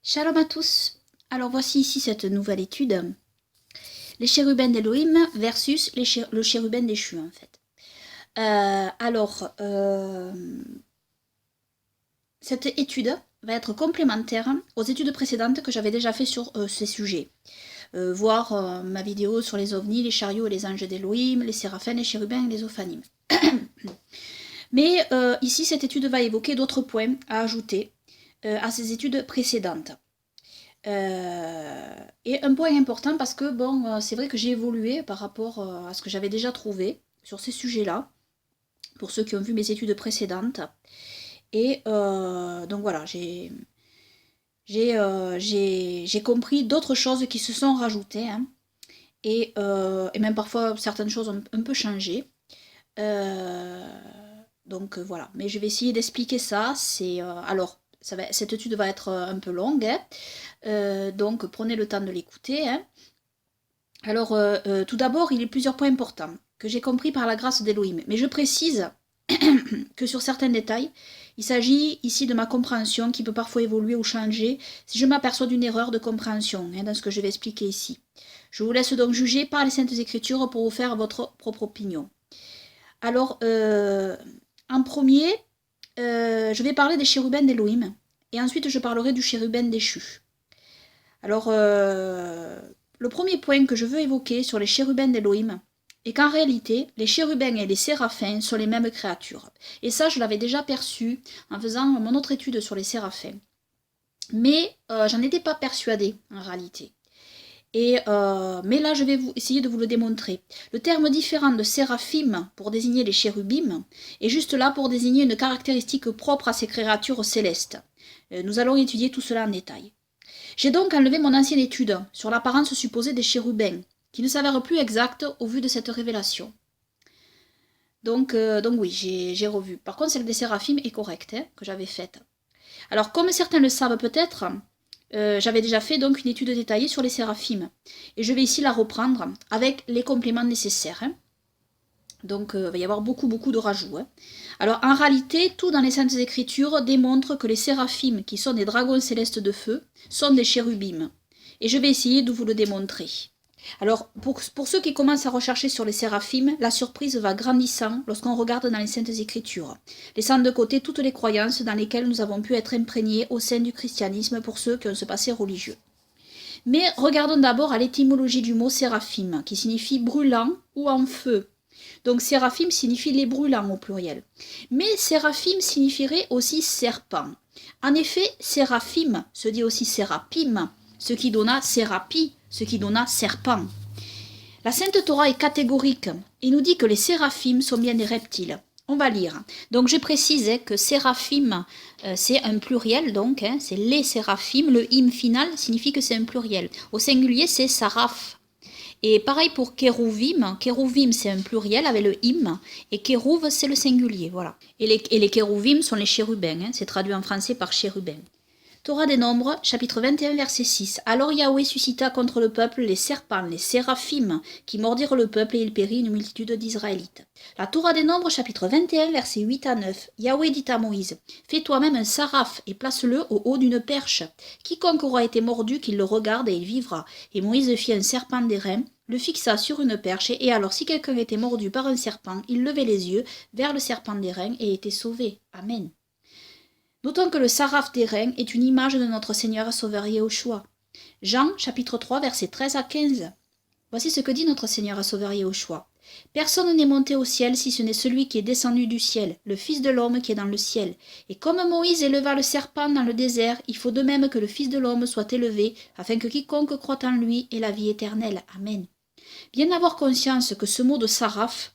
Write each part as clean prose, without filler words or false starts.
Shalom à tous. Alors voici ici cette nouvelle étude. Les chérubins d'Elohim versus le chérubin déchu en fait. Cette étude va être complémentaire aux études précédentes que j'avais déjà fait sur ces sujets. Voir ma vidéo sur les ovnis, les chariots et les anges d'Elohim, les séraphins, les chérubins et les ophanimes. Mais ici, cette étude va évoquer d'autres points à ajouter à ces études précédentes. Et un point important parce que bon, c'est vrai que j'ai évolué par rapport à ce que j'avais déjà trouvé sur ces sujets-là, pour ceux qui ont vu mes études précédentes. Et donc voilà, j'ai compris d'autres choses qui se sont rajoutées, hein, et même parfois certaines choses ont un peu changé. Donc voilà, mais je vais essayer d'expliquer ça. Cette étude va être un peu longue, hein, donc prenez le temps de l'écouter. Hein. Alors, tout d'abord, il y a plusieurs points importants que j'ai compris par la grâce d'Elohim. Mais je précise que sur certains détails, il s'agit ici de ma compréhension qui peut parfois évoluer ou changer si je m'aperçois d'une erreur de compréhension, hein, dans ce que je vais expliquer ici. Je vous laisse donc juger par les Saintes Écritures pour vous faire votre propre opinion. Alors, en premier, je vais parler des chérubins d'Elohim, et ensuite je parlerai du chérubin déchu. Alors, le premier point que je veux évoquer sur les chérubins d'Elohim est qu'en réalité, les chérubins et les séraphins sont les mêmes créatures. Et ça, je l'avais déjà perçu en faisant mon autre étude sur les séraphins. Mais j'en étais pas persuadée, en réalité. Mais là, je vais essayer de vous le démontrer. Le terme différent de séraphim pour désigner les chérubim est juste là pour désigner une caractéristique propre à ces créatures célestes. Nous allons étudier tout cela en détail. J'ai donc enlevé mon ancienne étude sur l'apparence supposée des chérubins, qui ne s'avère plus exacte au vu de cette révélation. Donc oui, j'ai revu. Par contre, celle des séraphim est correcte, hein, que j'avais faite. Alors, comme certains le savent peut-être, j'avais déjà fait donc une étude détaillée sur les séraphim. Et je vais ici la reprendre avec les compléments nécessaires. Hein. Donc, il va y avoir beaucoup de rajouts. Hein. Alors, en réalité, tout dans les Saintes Écritures démontre que les séraphim, qui sont des dragons célestes de feu, sont des chérubim. Et je vais essayer de vous le démontrer. Alors, pour ceux qui commencent à rechercher sur les séraphim, la surprise va grandissant lorsqu'on regarde dans les Saintes Écritures, laissant de côté toutes les croyances dans lesquelles nous avons pu être imprégnés au sein du christianisme pour ceux qui ont ce passé religieux. Mais regardons d'abord à l'étymologie du mot séraphim, qui signifie brûlant ou en feu. Donc séraphim signifie les brûlants au pluriel. Mais séraphim signifierait aussi serpent. En effet, séraphim se dit aussi sérapim, ce qui donna sérapie, ce qui donna serpent. La Sainte Torah est catégorique et nous dit que les séraphim sont bien des reptiles. On va lire. Donc je précise que séraphim, c'est un pluriel, donc hein, c'est les séraphim. Le im final signifie que c'est un pluriel. Au singulier, c'est saraph. Et pareil pour kérouvim. Kérouvim, c'est un pluriel avec le im. Et kérouv, c'est le singulier. Voilà. Et les kérouvim sont les chérubins. Hein, c'est traduit en français par chérubins. Torah des Nombres, chapitre 21, verset 6. Alors Yahweh suscita contre le peuple les serpents, les séraphim, qui mordirent le peuple et il périt une multitude d'Israélites. La Torah des Nombres, chapitre 21, verset 8 à 9. Yahweh dit à Moïse, fais toi-même un saraphe et place-le au haut d'une perche. Quiconque aura été mordu, qu'il le regarde et il vivra. Et Moïse fit un serpent d'airain, le fixa sur une perche, et alors si quelqu'un était mordu par un serpent, il levait les yeux vers le serpent d'airain et était sauvé. Amen. Notons que le saraphe d'airain est une image de notre Seigneur Sauveur Yahushua. Jean, chapitre 3, versets 13 à 15. Voici ce que dit notre Seigneur Sauveur Yahushua. Personne n'est monté au ciel si ce n'est celui qui est descendu du ciel, le Fils de l'homme qui est dans le ciel. Et comme Moïse éleva le serpent dans le désert, il faut de même que le Fils de l'homme soit élevé, afin que quiconque croit en lui ait la vie éternelle. Amen. Bien avoir conscience que ce mot de saraphe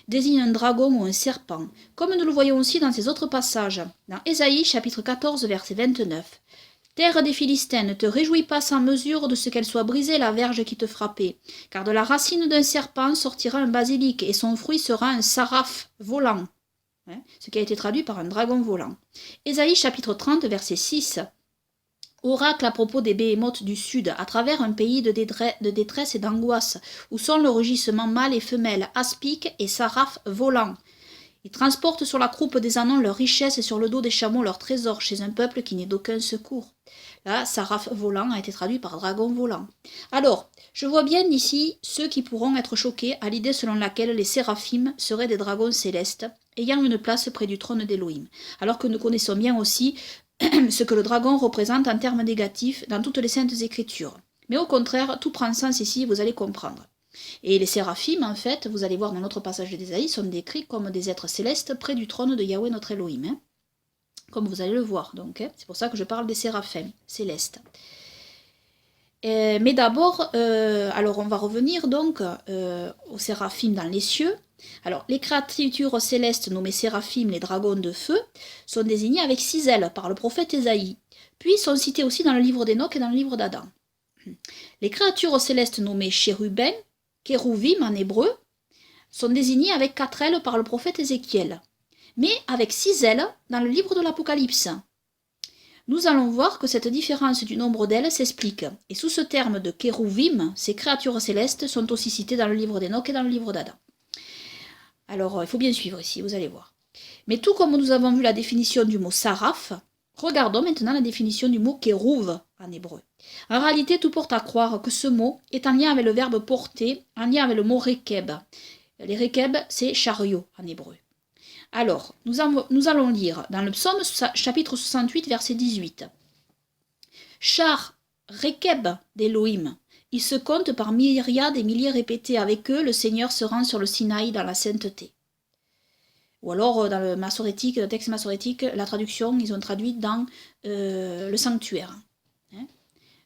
désigne un dragon ou un serpent, comme nous le voyons aussi dans ces autres passages. Dans Ésaïe, chapitre 14, verset 29. Terre des Philistins, ne te réjouis pas sans mesure de ce qu'elle soit brisée la verge qui te frappait, car de la racine d'un serpent sortira un basilic, et son fruit sera un saraphe volant. Ce qui a été traduit par un dragon volant. Ésaïe, chapitre 30, verset 6. Oracle à propos des béhémoths du sud, à travers un pays de détresse et d'angoisse, où sont le rugissement mâle et femelle, aspic et saraphe volant. Ils transportent sur la croupe des ânons leurs richesses et sur le dos des chameaux leurs trésors chez un peuple qui n'est d'aucun secours. Là, Saraf volant a été traduit par dragon volant. Alors, je vois bien ici ceux qui pourront être choqués à l'idée selon laquelle les séraphim seraient des dragons célestes, ayant une place près du trône d'Élohim, alors que nous connaissons bien aussi ce que le dragon représente en termes négatifs dans toutes les saintes écritures. Mais au contraire, tout prend sens ici, vous allez comprendre. Et les séraphim, en fait, vous allez voir dans notre passage d'Ésaïe, sont décrits comme des êtres célestes près du trône de Yahweh notre Elohim. Comme vous allez le voir, donc. C'est pour ça que je parle des séraphins célestes. Mais d'abord, alors on va revenir donc aux séraphim dans les cieux. Alors, les créatures célestes nommées séraphim, les dragons de feu, sont désignées avec 6 ailes par le prophète Ésaïe, puis sont citées aussi dans le livre d'Enoch et dans le livre d'Adam. Les créatures célestes nommées chérubins, kérouvim en hébreu, sont désignées avec 4 ailes par le prophète Ézéchiel, mais avec 6 ailes dans le livre de l'Apocalypse. Nous allons voir que cette différence du nombre d'ailes s'explique, et sous ce terme de kérouvim, ces créatures célestes sont aussi citées dans le livre d'Enoch et dans le livre d'Adam. Alors, il faut bien suivre ici, vous allez voir. Mais tout comme nous avons vu la définition du mot saraf, regardons maintenant la définition du mot kérouv en hébreu. En réalité, tout porte à croire que ce mot est en lien avec le verbe porter, en lien avec le mot rekeb. Les rekeb, c'est chariot en hébreu. Alors, nous allons lire dans le psaume chapitre 68, verset 18. Char rekeb d'Elohim. Ils se comptent par myriades et milliers répétés. Avec eux, le Seigneur se rend sur le Sinaï dans la sainteté. Ou alors, dans le texte massorétique, la traduction, ils ont traduit dans le sanctuaire.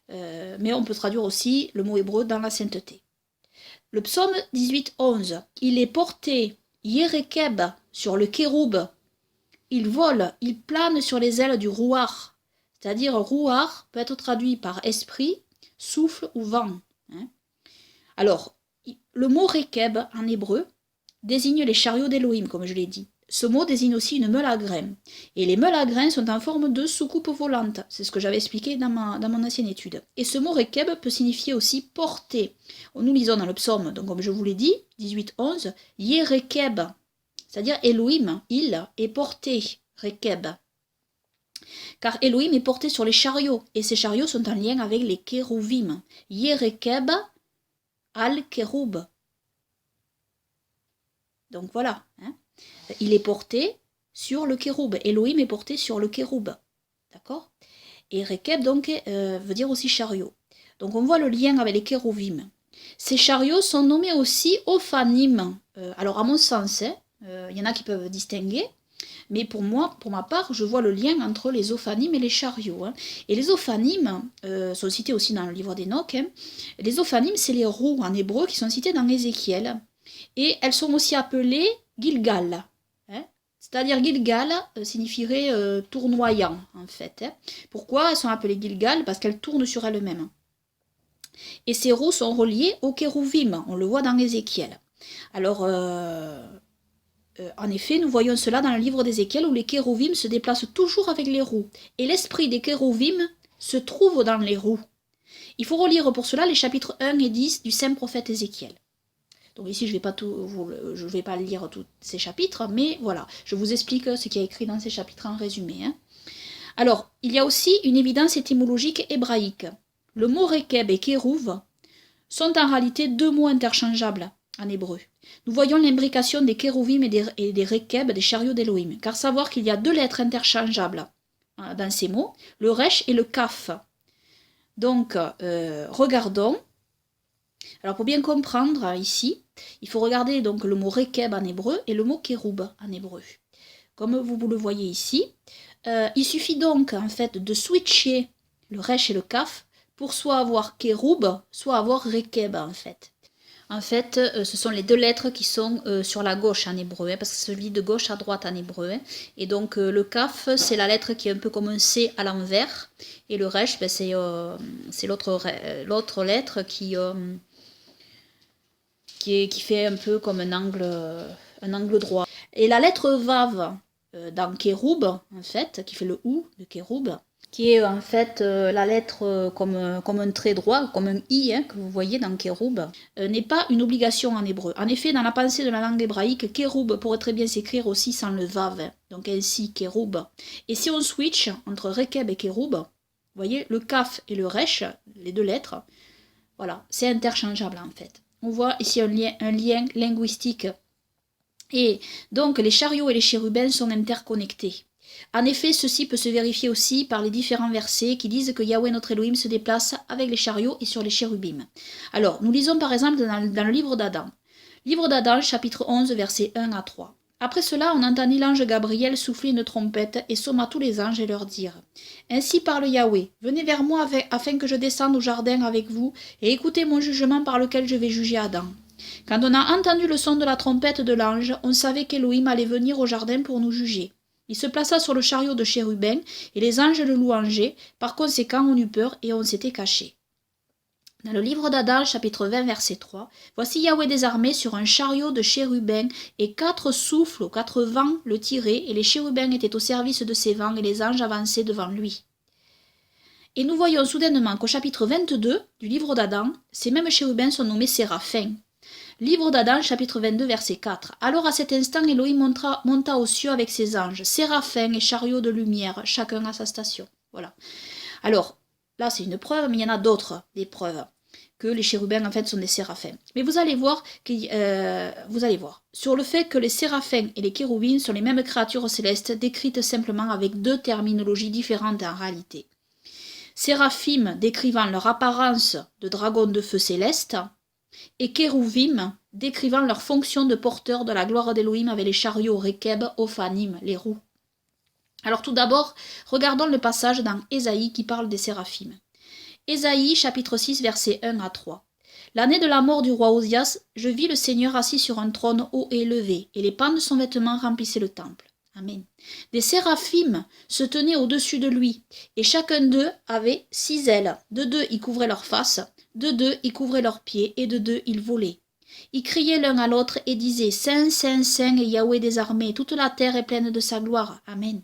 Mais on peut traduire aussi le mot hébreu dans la sainteté. Le psaume 18, 11. Il est porté, Yerekeb, sur le kéroub. Il vole, il plane sur les ailes du rouar. C'est-à-dire, rouar peut être traduit par esprit, souffle ou vent. Alors, le mot rekeb en hébreu désigne les chariots d'Élohim, comme je l'ai dit. Ce mot désigne aussi une meule à grains. Et les meules à grains sont en forme de soucoupe volante. C'est ce que j'avais expliqué dans mon ancienne étude. Et ce mot rekeb peut signifier aussi porter. Nous lisons dans le psaume, donc comme je vous l'ai dit, 18-11, Yerekeb, c'est-à-dire Elohim, il est porté, rekeb. Car Elohim est porté sur les chariots, et ces chariots sont en lien avec les kérouvim. Yerekeb al-kéroub. Donc voilà. Il est porté sur le kéroub. Elohim est porté sur le kéroub. D'accord? Et rekeb, donc, veut dire aussi chariot. Donc on voit le lien avec les kérouvim. Ces chariots sont nommés aussi ophanim. Alors à mon sens, il y en a qui peuvent distinguer. Mais pour moi, pour ma part, je vois le lien entre les ophanim et les chariots. Et les ophanim sont cités aussi dans le livre d'Enoch. Les ophanim, c'est les roues en hébreu qui sont citées dans Ézéchiel. Et elles sont aussi appelées Gilgal. C'est-à-dire Gilgal signifierait tournoyant, en fait. Pourquoi elles sont appelées Gilgal? Parce qu'elles tournent sur elles-mêmes. Et ces roues sont reliées aux kérouvim. On le voit dans Ézéchiel. Alors, en effet, nous voyons cela dans le livre d'Ézéchiel où les kérouvim se déplacent toujours avec les roues. Et l'esprit des kérouvim se trouve dans les roues. Il faut relire pour cela les chapitres 1 et 10 du saint prophète Ézéchiel. Donc ici, je ne vais pas lire tous ces chapitres, mais voilà, je vous explique ce qui est écrit dans ces chapitres en résumé. Alors, il y a aussi une évidence étymologique hébraïque. Le mot rekeb et kérouv sont en réalité 2 mots interchangeables en hébreu. Nous voyons l'imbrication des kérouvim et des rekeb, des chariots d'Élohim, car savoir qu'il y a 2 lettres interchangeables dans ces mots, le resh et le kaf. Donc, regardons. Alors pour bien comprendre ici, il faut regarder donc le mot rekeb en hébreu et le mot kéroub en hébreu. Comme vous le voyez ici, il suffit donc en fait de switcher le resh et le kaf pour soit avoir kéroub, soit avoir rekeb en fait. En fait, ce sont les 2 lettres qui sont sur la gauche en hébreu, parce que ça se lit de gauche à droite en hébreu. Et donc le kaf, c'est la lettre qui est un peu comme un C à l'envers, et le resh, c'est l'autre lettre qui fait un peu comme un angle droit. Et la lettre vav dans kéroub, en fait, qui fait le ou de kéroub, qui est en fait la lettre comme un trait droit, comme un i, que vous voyez dans kéroub, n'est pas une obligation en hébreu. En effet, dans la pensée de la langue hébraïque, kéroub pourrait très bien s'écrire aussi sans le vav, donc ainsi kéroub. Et si on switch entre rekeb et kéroub, vous voyez, le kaf et le resh, les deux lettres, voilà, c'est interchangeable en fait. On voit ici un lien linguistique. Et donc les chariots et les chérubins sont interconnectés. En effet, ceci peut se vérifier aussi par les différents versets qui disent que Yahweh notre Elohim se déplace avec les chariots et sur les chérubins. Alors, nous lisons par exemple dans le livre d'Adam. Livre d'Adam, chapitre 11, versets 1 à 3. Après cela, on entendit l'ange Gabriel souffler une trompette et somma tous les anges et leur dire « Ainsi parle Yahweh, venez vers moi afin que je descende au jardin avec vous et écoutez mon jugement par lequel je vais juger Adam. » Quand on a entendu le son de la trompette de l'ange, on savait qu'Élohim allait venir au jardin pour nous juger. Il se plaça sur le chariot de chérubin, et les anges le louangeaient. Par conséquent, on eut peur et on s'était caché. Dans le livre d'Adam, chapitre 20, verset 3, voici Yahweh des armées sur un chariot de chérubins, et 4 souffles aux 4 vents le tiraient, et les chérubins étaient au service de ces vents, et les anges avançaient devant lui. Et nous voyons soudainement qu'au chapitre 22 du livre d'Adam, ces mêmes chérubins sont nommés séraphins. Livre d'Adam, chapitre 22, verset 4. Alors à cet instant, Elohim monta aux cieux avec ses anges, séraphins et chariots de lumière, chacun à sa station. Voilà. Alors, là c'est une preuve, mais il y en a d'autres, des preuves, que les chérubins en fait sont des séraphins. Mais vous allez voir, sur le fait que les séraphins et les kéroubins sont les mêmes créatures célestes, décrites simplement avec 2 terminologies différentes en réalité. Séraphim décrivant leur apparence de dragons de feu céleste, et Kérouvim, décrivant leur fonction de porteurs de la gloire d'Élohim avec les chariots Rekeb, Ophanim, les roues. Alors tout d'abord, regardons le passage dans Ésaïe qui parle des séraphim. Ésaïe, chapitre 6, versets 1 à 3. L'année de la mort du roi Osias, je vis le Seigneur assis sur un trône haut et élevé, et les pans de son vêtement remplissaient le temple. Amen. Des séraphim se tenaient au-dessus de lui, et chacun d'eux avait 6 ailes. De 2 ils couvraient leur face, de 2 ils couvraient leurs pieds, et de 2 ils volaient. Ils criaient l'un à l'autre et disaient « Saint, Saint, Saint est Yahweh des armées, toute la terre est pleine de sa gloire. Amen. »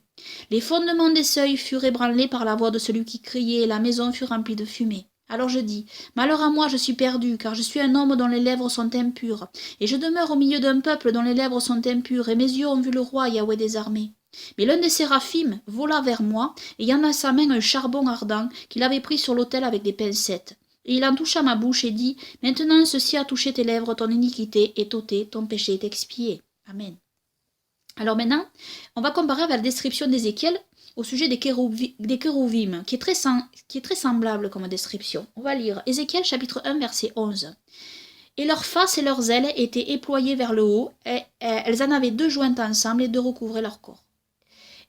Les fondements des seuils furent ébranlés par la voix de celui qui criait, et la maison fut remplie de fumée. Alors je dis, malheur à moi, je suis perdu, car je suis un homme dont les lèvres sont impures, et je demeure au milieu d'un peuple dont les lèvres sont impures, et mes yeux ont vu le roi Yahweh des armées. Mais l'un des séraphim vola vers moi, ayant dans sa main un charbon ardent qu'il avait pris sur l'autel avec des pincettes. Et il en toucha ma bouche et dit, maintenant ceci a touché tes lèvres, ton iniquité est ôtée, ton péché est expié. Amen. Alors maintenant, on va comparer avec la description d'Ézéchiel au sujet des kérouvim, qui est très semblable comme description. On va lire Ézéchiel chapitre 1 verset 11. Et leurs faces et leurs ailes étaient éployées vers le haut, et elles en avaient 2 jointes ensemble et 2 recouvraient leur corps.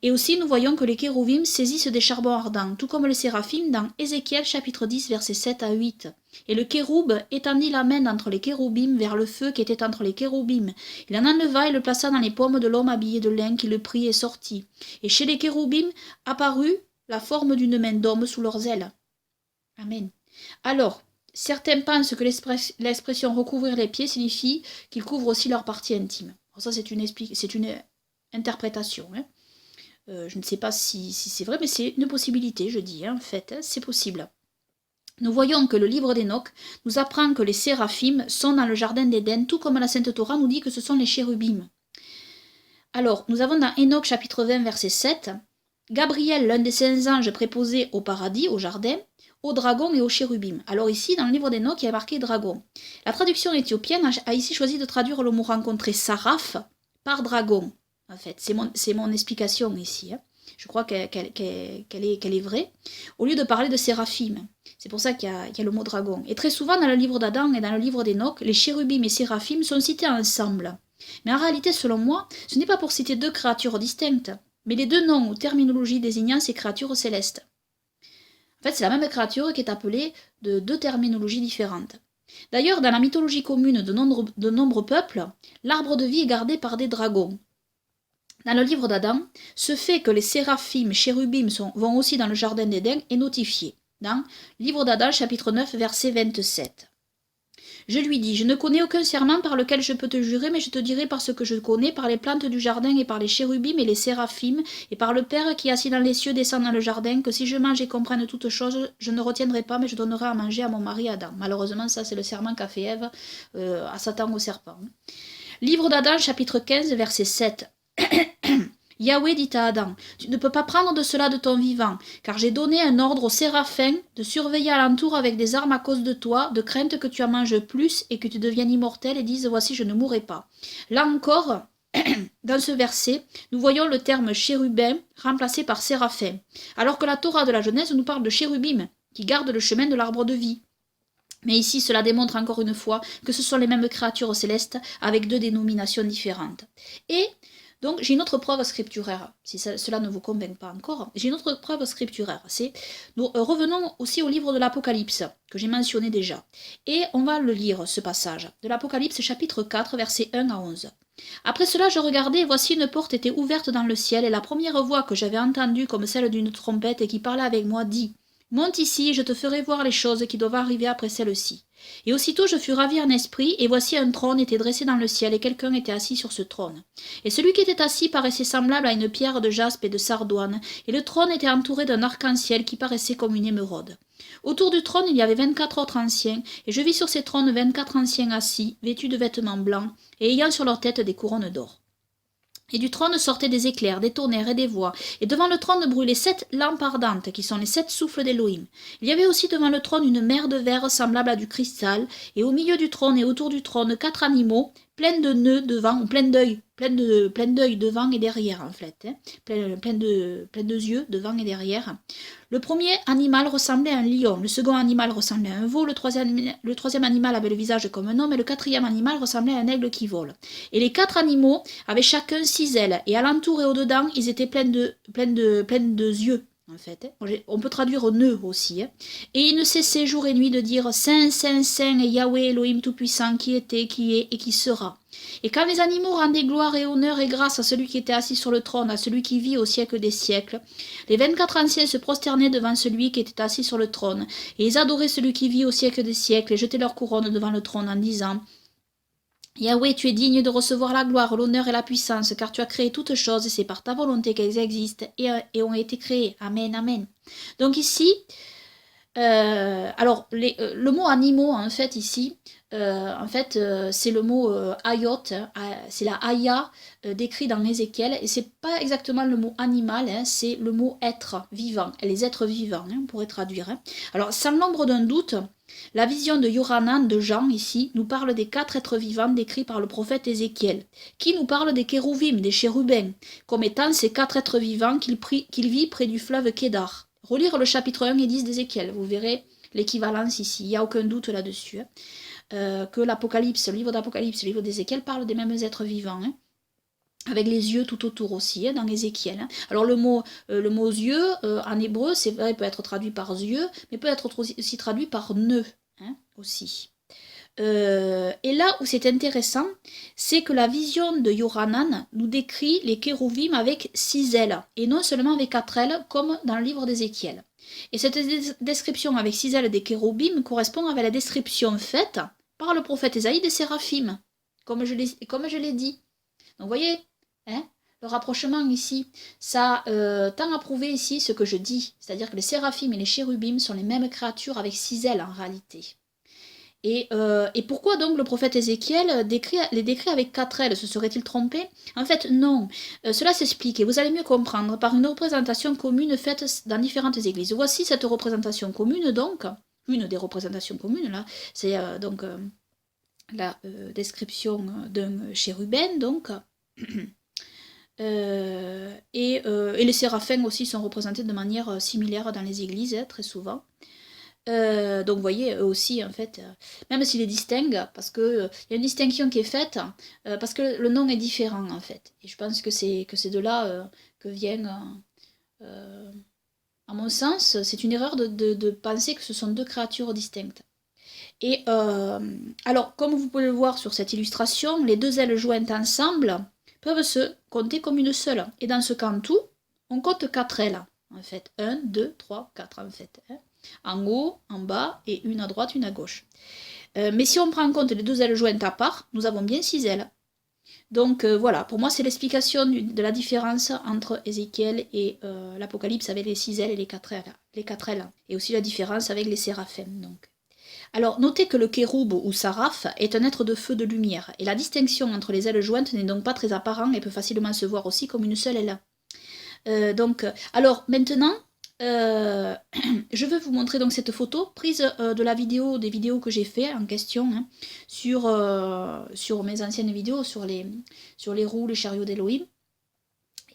Et aussi nous voyons que les kérouvim saisissent des charbons ardents, tout comme les séraphim dans Ézéchiel chapitre 10 versets 7 à 8. Et le kéroub étendit la main entre les kéroubim vers le feu qui était entre les kéroubim. Il en enleva et le plaça dans les paumes de l'homme habillé de lin qui le prit et sortit. Et chez les kéroubim apparut la forme d'une main d'homme sous leurs ailes. Amen. Alors, certains pensent que l'expression recouvrir les pieds signifie qu'ils couvrent aussi leur partie intime. Alors ça c'est une interprétation, hein. Je ne sais pas si c'est vrai, mais c'est une possibilité, je dis, en fait, c'est possible. Nous voyons que le livre d'Enoch nous apprend que les séraphim sont dans le jardin d'Éden, tout comme la Sainte Torah nous dit que ce sont les chérubim. Alors, nous avons dans Enoch chapitre 20, verset 7, Gabriel, l'un des 5 anges préposés au paradis, au jardin, aux dragons et aux chérubim. Alors ici, dans le livre d'Enoch, il y a marqué dragon. La traduction éthiopienne a ici choisi de traduire le mot rencontré saraph par dragon. En fait, c'est mon explication ici. Hein. Je crois qu'elle est vraie. Au lieu de parler de séraphim. C'est pour ça qu'il y a le mot dragon. Et très souvent, dans le livre d'Adam et dans le livre d'Enoch, les chérubim et séraphim sont cités ensemble. Mais en réalité, selon moi, ce n'est pas pour citer 2 créatures distinctes, mais les 2 noms ou terminologies désignant ces créatures célestes. En fait, c'est la même créature qui est appelée de 2 terminologies différentes. D'ailleurs, dans la mythologie commune de nombreux peuples, l'arbre de vie est gardé par des dragons. Dans le livre d'Adam, ce fait que les séraphim, chérubim vont aussi dans le jardin d'Éden est notifié. Dans le livre d'Adam, chapitre 9, verset 27. Je lui dis, je ne connais aucun serment par lequel je peux te jurer, mais je te dirai par ce que je connais, par les plantes du jardin et par les chérubim et les séraphim, et par le Père qui assis dans les cieux descend dans le jardin, que si je mange et comprenne toutes choses, je ne retiendrai pas, mais je donnerai à manger à mon mari Adam. Malheureusement, ça c'est le serment qu'a fait Ève à Satan au serpent. Livre d'Adam, chapitre 15, verset 7. Yahweh dit à Adam, tu ne peux pas prendre de cela de ton vivant, car j'ai donné un ordre aux séraphins de surveiller alentour avec des armes à cause de toi, de crainte que tu en manges plus et que tu deviennes immortel et dises, voici, je ne mourrai pas. Là encore, dans ce verset, nous voyons le terme chérubin remplacé par séraphim, alors que la Torah de la Genèse nous parle de chérubim, qui gardent le chemin de l'arbre de vie. Mais ici, cela démontre encore une fois que ce sont les mêmes créatures célestes avec deux dénominations différentes. Et donc, j'ai une autre preuve scripturaire, si cela ne vous convainc pas encore. J'ai une autre preuve scripturaire. Nous revenons aussi au livre de l'Apocalypse, que j'ai mentionné déjà. Et on va le lire, ce passage, de l'Apocalypse chapitre 4, versets 1 à 11. Après cela, je regardais, et voici une porte était ouverte dans le ciel, et la première voix que j'avais entendue comme celle d'une trompette et qui parlait avec moi dit « Monte ici, et je te ferai voir les choses qui doivent arriver après celle-ci. » Et aussitôt je fus ravi en esprit, et voici un trône était dressé dans le ciel, et quelqu'un était assis sur ce trône. Et celui qui était assis paraissait semblable à une pierre de jaspe et de sardoine, et le trône était entouré d'un arc-en-ciel qui paraissait comme une émeraude. Autour du trône il y avait 24 autres anciens, et je vis sur ces trônes 24 anciens assis, vêtus de vêtements blancs, et ayant sur leur tête des couronnes d'or. Et du trône sortaient des éclairs, des tonnerres et des voix. Et devant le trône brûlaient 7 lampes ardentes, qui sont les 7 souffles d'Élohim. Il y avait aussi devant le trône une mer de verre semblable à du cristal, et au milieu du trône et autour du trône 4 animaux, pleins de nœuds devant, ou pleins d'œils devant et derrière en fait, pleins de yeux devant et derrière. Le premier animal ressemblait à un lion, le second animal ressemblait à un veau, le troisième animal avait le visage comme un homme, et le quatrième animal ressemblait à un aigle qui vole. Et les 4 animaux avaient chacun 6 ailes, et alentour et au-dedans, ils étaient pleins de yeux. En fait, on peut traduire nœud aussi. Et il ne cessait jour et nuit de dire Saint, Saint, Saint et Yahweh Elohim Tout-Puissant, qui était, qui est et qui sera. Et quand les animaux rendaient gloire et honneur et grâce à celui qui était assis sur le trône, à celui qui vit au siècle des siècles, les 24 anciens se prosternaient devant celui qui était assis sur le trône, et ils adoraient celui qui vit au siècle des siècles, et jetaient leur couronne devant le trône en disant Yahweh, tu es digne de recevoir la gloire, l'honneur et la puissance, car tu as créé toutes choses, et c'est par ta volonté qu'elles existent et ont été créées. Amen, amen. Donc ici, le mot animaux, en fait, ici, c'est le mot ayot, c'est la aya décrit dans Ézéchiel, et c'est pas exactement le mot animal, c'est le mot être vivant, les êtres vivants, on pourrait traduire. Alors, sans l'ombre d'un doute, la vision de Yohanan, de Jean, ici, nous parle des 4 êtres vivants décrits par le prophète Ézéchiel, qui nous parle des kérouvim, des chérubins, comme étant ces 4 êtres vivants qu'il vit près du fleuve Kédar. Relire le chapitre 1 et 10 d'Ézéchiel, vous verrez l'équivalence ici, il n'y a aucun doute là-dessus. Que l'Apocalypse, le livre d'Apocalypse, le livre d'Ézéchiel parle des mêmes êtres vivants, avec les yeux tout autour aussi, dans Ézéchiel. Alors le mot yeux, en hébreu, c'est vrai, peut être traduit par yeux, mais peut être aussi traduit par nœud, aussi. Et là où c'est intéressant, c'est que la vision de Yohanan nous décrit les kérouvim avec 6 ailes, et non seulement avec 4 ailes, comme dans le livre d'Ézéchiel. Et cette description avec 6 ailes des kéroubim correspond avec la description faite par le prophète Ésaïe des séraphim, comme je l'ai dit. Donc vous voyez, le rapprochement ici, ça tend à prouver ici ce que je dis, c'est-à-dire que les séraphim et les chérubim sont les mêmes créatures avec 6 ailes en réalité. Et pourquoi donc le prophète Ézéchiel les décrit avec 4 ailes? Se serait-il trompé? En fait, non. Cela s'explique, et vous allez mieux comprendre, par une représentation commune faite dans différentes églises. Voici cette représentation commune, donc, une des représentations communes, là, c'est la description d'un chérubin, donc, et les séraphins aussi sont représentés de manière similaire dans les églises, très souvent. Donc vous voyez, eux aussi, en fait, même s'ils les distinguent, parce qu'il y a une distinction qui est faite, parce que le nom est différent, en fait. Et je pense que c'est de là que vient, à mon sens, c'est une erreur de penser que ce sont 2 créatures distinctes. Et alors, comme vous pouvez le voir sur cette illustration, les 2 ailes jointes ensemble peuvent se compter comme une seule. Et dans ce cas, en tout, on compte 4 ailes, en fait. 1, 2, 3, 4, en fait. En haut, en bas, et une à droite, une à gauche. Mais si on prend en compte les 2 ailes jointes à part, nous avons bien 6 ailes. Donc voilà, pour moi c'est l'explication de la différence entre Ézéchiel et l'Apocalypse avec les 6 ailes et les 4 ailes. Les 4 ailes. Et aussi la différence avec les séraphins. Donc. Alors notez que le kéroub ou saraphe est un être de feu de lumière. Et la distinction entre les ailes jointes n'est donc pas très apparente et peut facilement se voir aussi comme une seule aile. Alors maintenant, je vais vous montrer donc cette photo prise de la vidéo, des vidéos que j'ai fait en question hein, sur mes anciennes vidéos sur les roues, les chariots d'Elohim.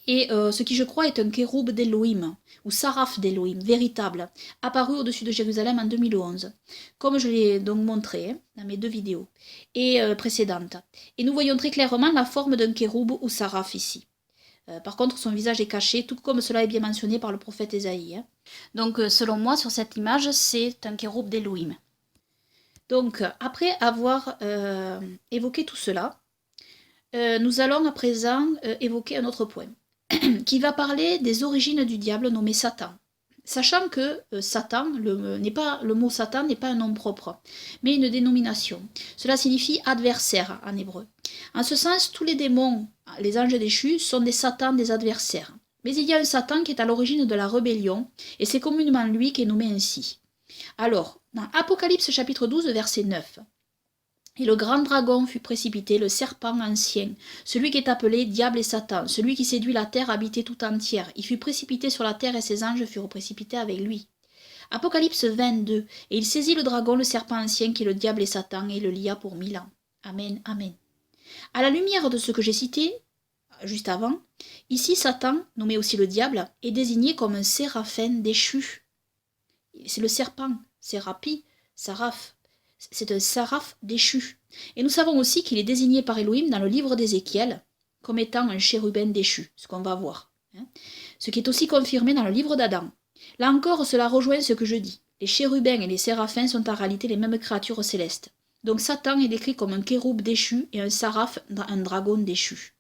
Et ce qui je crois est un kéroub d'Elohim, ou saraphe d'Elohim, véritable, apparu au-dessus de Jérusalem en 2011, comme je l'ai donc montré hein, dans mes 2 vidéos et précédentes. Et nous voyons très clairement la forme d'un kéroub ou saraphe ici. Par contre, son visage est caché, tout comme cela est bien mentionné par le prophète Ésaïe. Hein. Donc, selon moi, sur cette image, c'est un kéroub d'Elohim. Donc, après avoir évoqué tout cela, nous allons à présent évoquer un autre point, qui va parler des origines du diable nommé Satan. Sachant que Satan, le mot Satan n'est pas un nom propre, mais une dénomination. Cela signifie adversaire en hébreu. En ce sens, tous les démons, les anges déchus, sont des Satans, des adversaires. Mais il y a un Satan qui est à l'origine de la rébellion, et c'est communément lui qui est nommé ainsi. Alors, dans Apocalypse chapitre 12, verset 9, « Et le grand dragon fut précipité, le serpent ancien, celui qui est appelé Diable et Satan, celui qui séduit la terre habitée tout entière. Il fut précipité sur la terre et ses anges furent précipités avec lui. » Apocalypse 22, « Et il saisit le dragon, le serpent ancien, qui est le diable et Satan, et le lia pour 1000 ans. » Amen, amen. À la lumière de ce que j'ai cité juste avant, ici Satan, nommé aussi le diable, est désigné comme un séraphin déchu. C'est le serpent, sérapi, saraphe. C'est un saraphe déchu. Et nous savons aussi qu'il est désigné par Elohim dans le livre d'Ézéchiel comme étant un chérubin déchu, ce qu'on va voir. Hein. Ce qui est aussi confirmé dans le livre d'Adam. Là encore, cela rejoint ce que je dis. Les chérubins et les séraphins sont en réalité les mêmes créatures célestes. Donc Satan est décrit comme un kéroub déchu et un saraphe, un dragon déchu.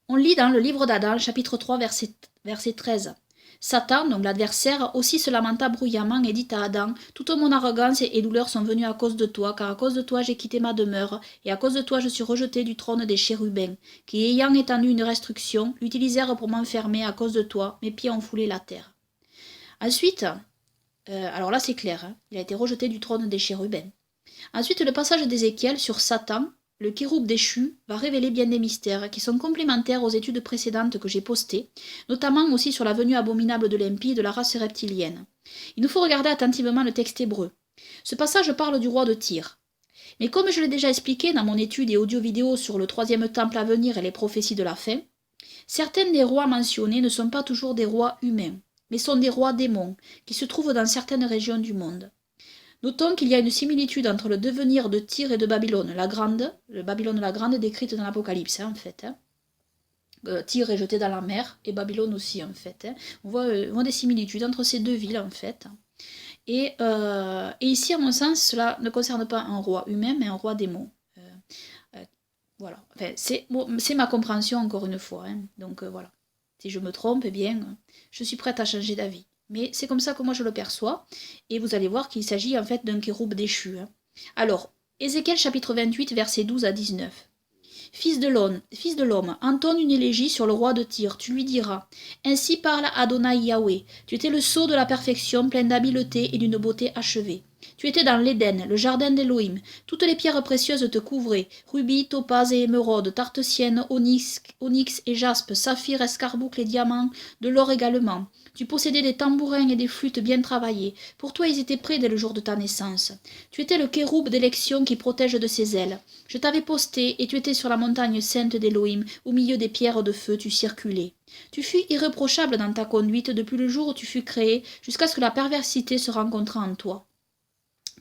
On lit dans le livre d'Adam, chapitre 3, verset 13. Satan, donc l'adversaire, aussi se lamenta bruyamment et dit à Adam, « Toute mon arrogance et douleur sont venues à cause de toi, car à cause de toi j'ai quitté ma demeure, et à cause de toi je suis rejeté du trône des chérubins, qui ayant étendu une restriction, l'utilisèrent pour m'enfermer à cause de toi, mes pieds ont foulé la terre. » Ensuite, alors là c'est clair, hein, il a été rejeté du trône des chérubins. Ensuite, le passage d'Ézéchiel sur Satan, le kéroub déchu, va révéler bien des mystères qui sont complémentaires aux études précédentes que j'ai postées, notamment aussi sur la venue abominable de l'impie de la race reptilienne. Il nous faut regarder attentivement le texte hébreu. Ce passage parle du roi de Tyr. Mais comme je l'ai déjà expliqué dans mon étude et audio-vidéo sur le 3e temple à venir et les prophéties de la fin, certains des rois mentionnés ne sont pas toujours des rois humains, mais sont des rois démons, qui se trouvent dans certaines régions du monde. Notons qu'il y a une similitude entre le devenir de Tyr et de Babylone, le Babylone la Grande décrite dans l'Apocalypse, hein, en fait. Hein. Tyr est jeté dans la mer, et Babylone aussi, en fait. Hein. On voit des similitudes entre ces 2 villes, en fait. Et ici, à mon sens, cela ne concerne pas un roi humain, mais un roi démon. Voilà. Enfin, c'est ma compréhension, encore une fois. Hein. Donc, voilà. Si je me trompe, eh bien, je suis prête à changer d'avis. Mais c'est comme ça que moi je le perçois. Et vous allez voir qu'il s'agit en fait d'un kéroub déchu. Hein. Alors, Ézéchiel chapitre 28, versets 12 à 19. Fils de l'homme, entonne une élégie sur le roi de Tyr. Tu lui diras, ainsi parle Adonai Yahweh. Tu étais le sceau de la perfection, plein d'habileté et d'une beauté achevée. Tu étais dans l'Éden, le jardin d'Élohim. Toutes les pierres précieuses te couvraient. Rubis, topaz et émeraude, tartessienne, onyx et jaspe, saphir, escarboucle et diamants, de l'or également. Tu possédais des tambourins et des flûtes bien travaillées. Pour toi, ils étaient prêts dès le jour de ta naissance. Tu étais le kéroub d'élection qui protège de ses ailes. Je t'avais posté, et tu étais sur la montagne sainte d'Élohim, au milieu des pierres de feu, tu circulais. Tu fus irréprochable dans ta conduite depuis le jour où tu fus créé, jusqu'à ce que la perversité se rencontrât en toi.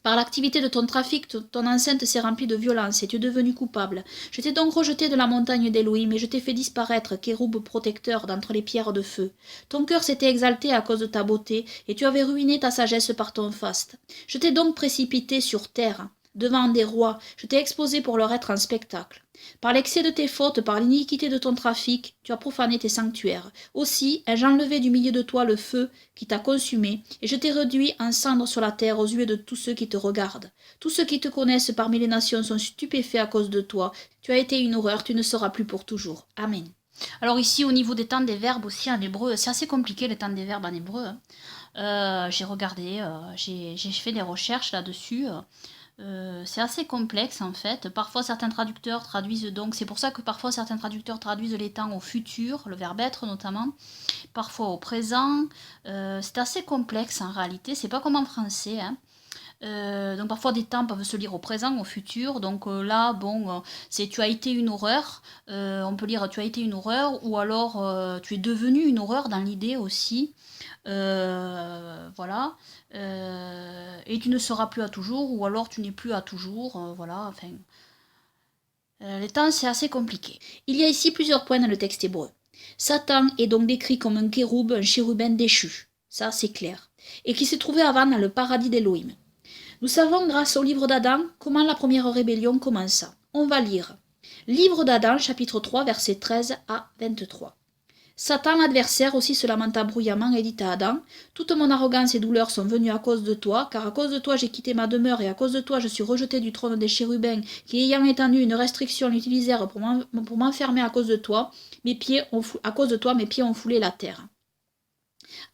Par l'activité de ton trafic, ton enceinte s'est remplie de violence et tu es devenu coupable. Je t'ai donc rejeté de la montagne d'Élohim et je t'ai fait disparaître, kéroub protecteur, d'entre les pierres de feu. Ton cœur s'était exalté à cause de ta beauté et tu avais ruiné ta sagesse par ton faste. Je t'ai donc précipité sur terre. devant des rois, je t'ai exposé pour leur être un spectacle. Par l'excès de tes fautes, par l'iniquité de ton trafic, tu as profané tes sanctuaires. Aussi ai-je enlevé du milieu de toi le feu qui t'a consumé, et je t'ai réduit en cendres sur la terre aux yeux de tous ceux qui te regardent. Tous ceux qui te connaissent parmi les nations sont stupéfaits à cause de toi. Tu as été une horreur, tu ne seras plus pour toujours. Amen. Alors ici, au niveau des temps des verbes aussi en hébreu, c'est assez compliqué les temps des verbes en hébreu. J'ai regardé, j'ai fait des recherches là-dessus. C'est assez complexe en fait. Parfois certains traducteurs traduisent donc, c'est pour ça que parfois certains traducteurs traduisent les temps au futur, le verbe être notamment, parfois au présent. C'est assez complexe en réalité, c'est pas comme en français. Hein. Donc parfois des temps peuvent se lire au présent, au futur. Donc là, bon, c'est tu as été une horreur. On peut lire tu as été une horreur, ou alors tu es devenu une horreur dans l'idée aussi. Voilà. Et tu ne seras plus à toujours, ou alors tu n'es plus à toujours. Voilà. Enfin, les temps c'est assez compliqué. Il y a ici plusieurs points dans le texte hébreu. Satan est donc décrit comme un kéroub, un chérubin déchu. Ça c'est clair. Et qui s'est trouvé avant dans le paradis d'Élohim. Nous savons, grâce au livre d'Adam, comment la première rébellion commença. On va lire. Livre d'Adam, chapitre 3, versets 13 à 23. Satan, l'adversaire, aussi se lamenta bruyamment et dit à Adam, « Toute mon arrogance et douleur sont venues à cause de toi, car à cause de toi j'ai quitté ma demeure, et à cause de toi je suis rejeté du trône des chérubins, qui ayant étendu une restriction l'utilisèrent pour m'enfermer à cause de toi. À cause de toi, mes pieds ont foulé la terre. »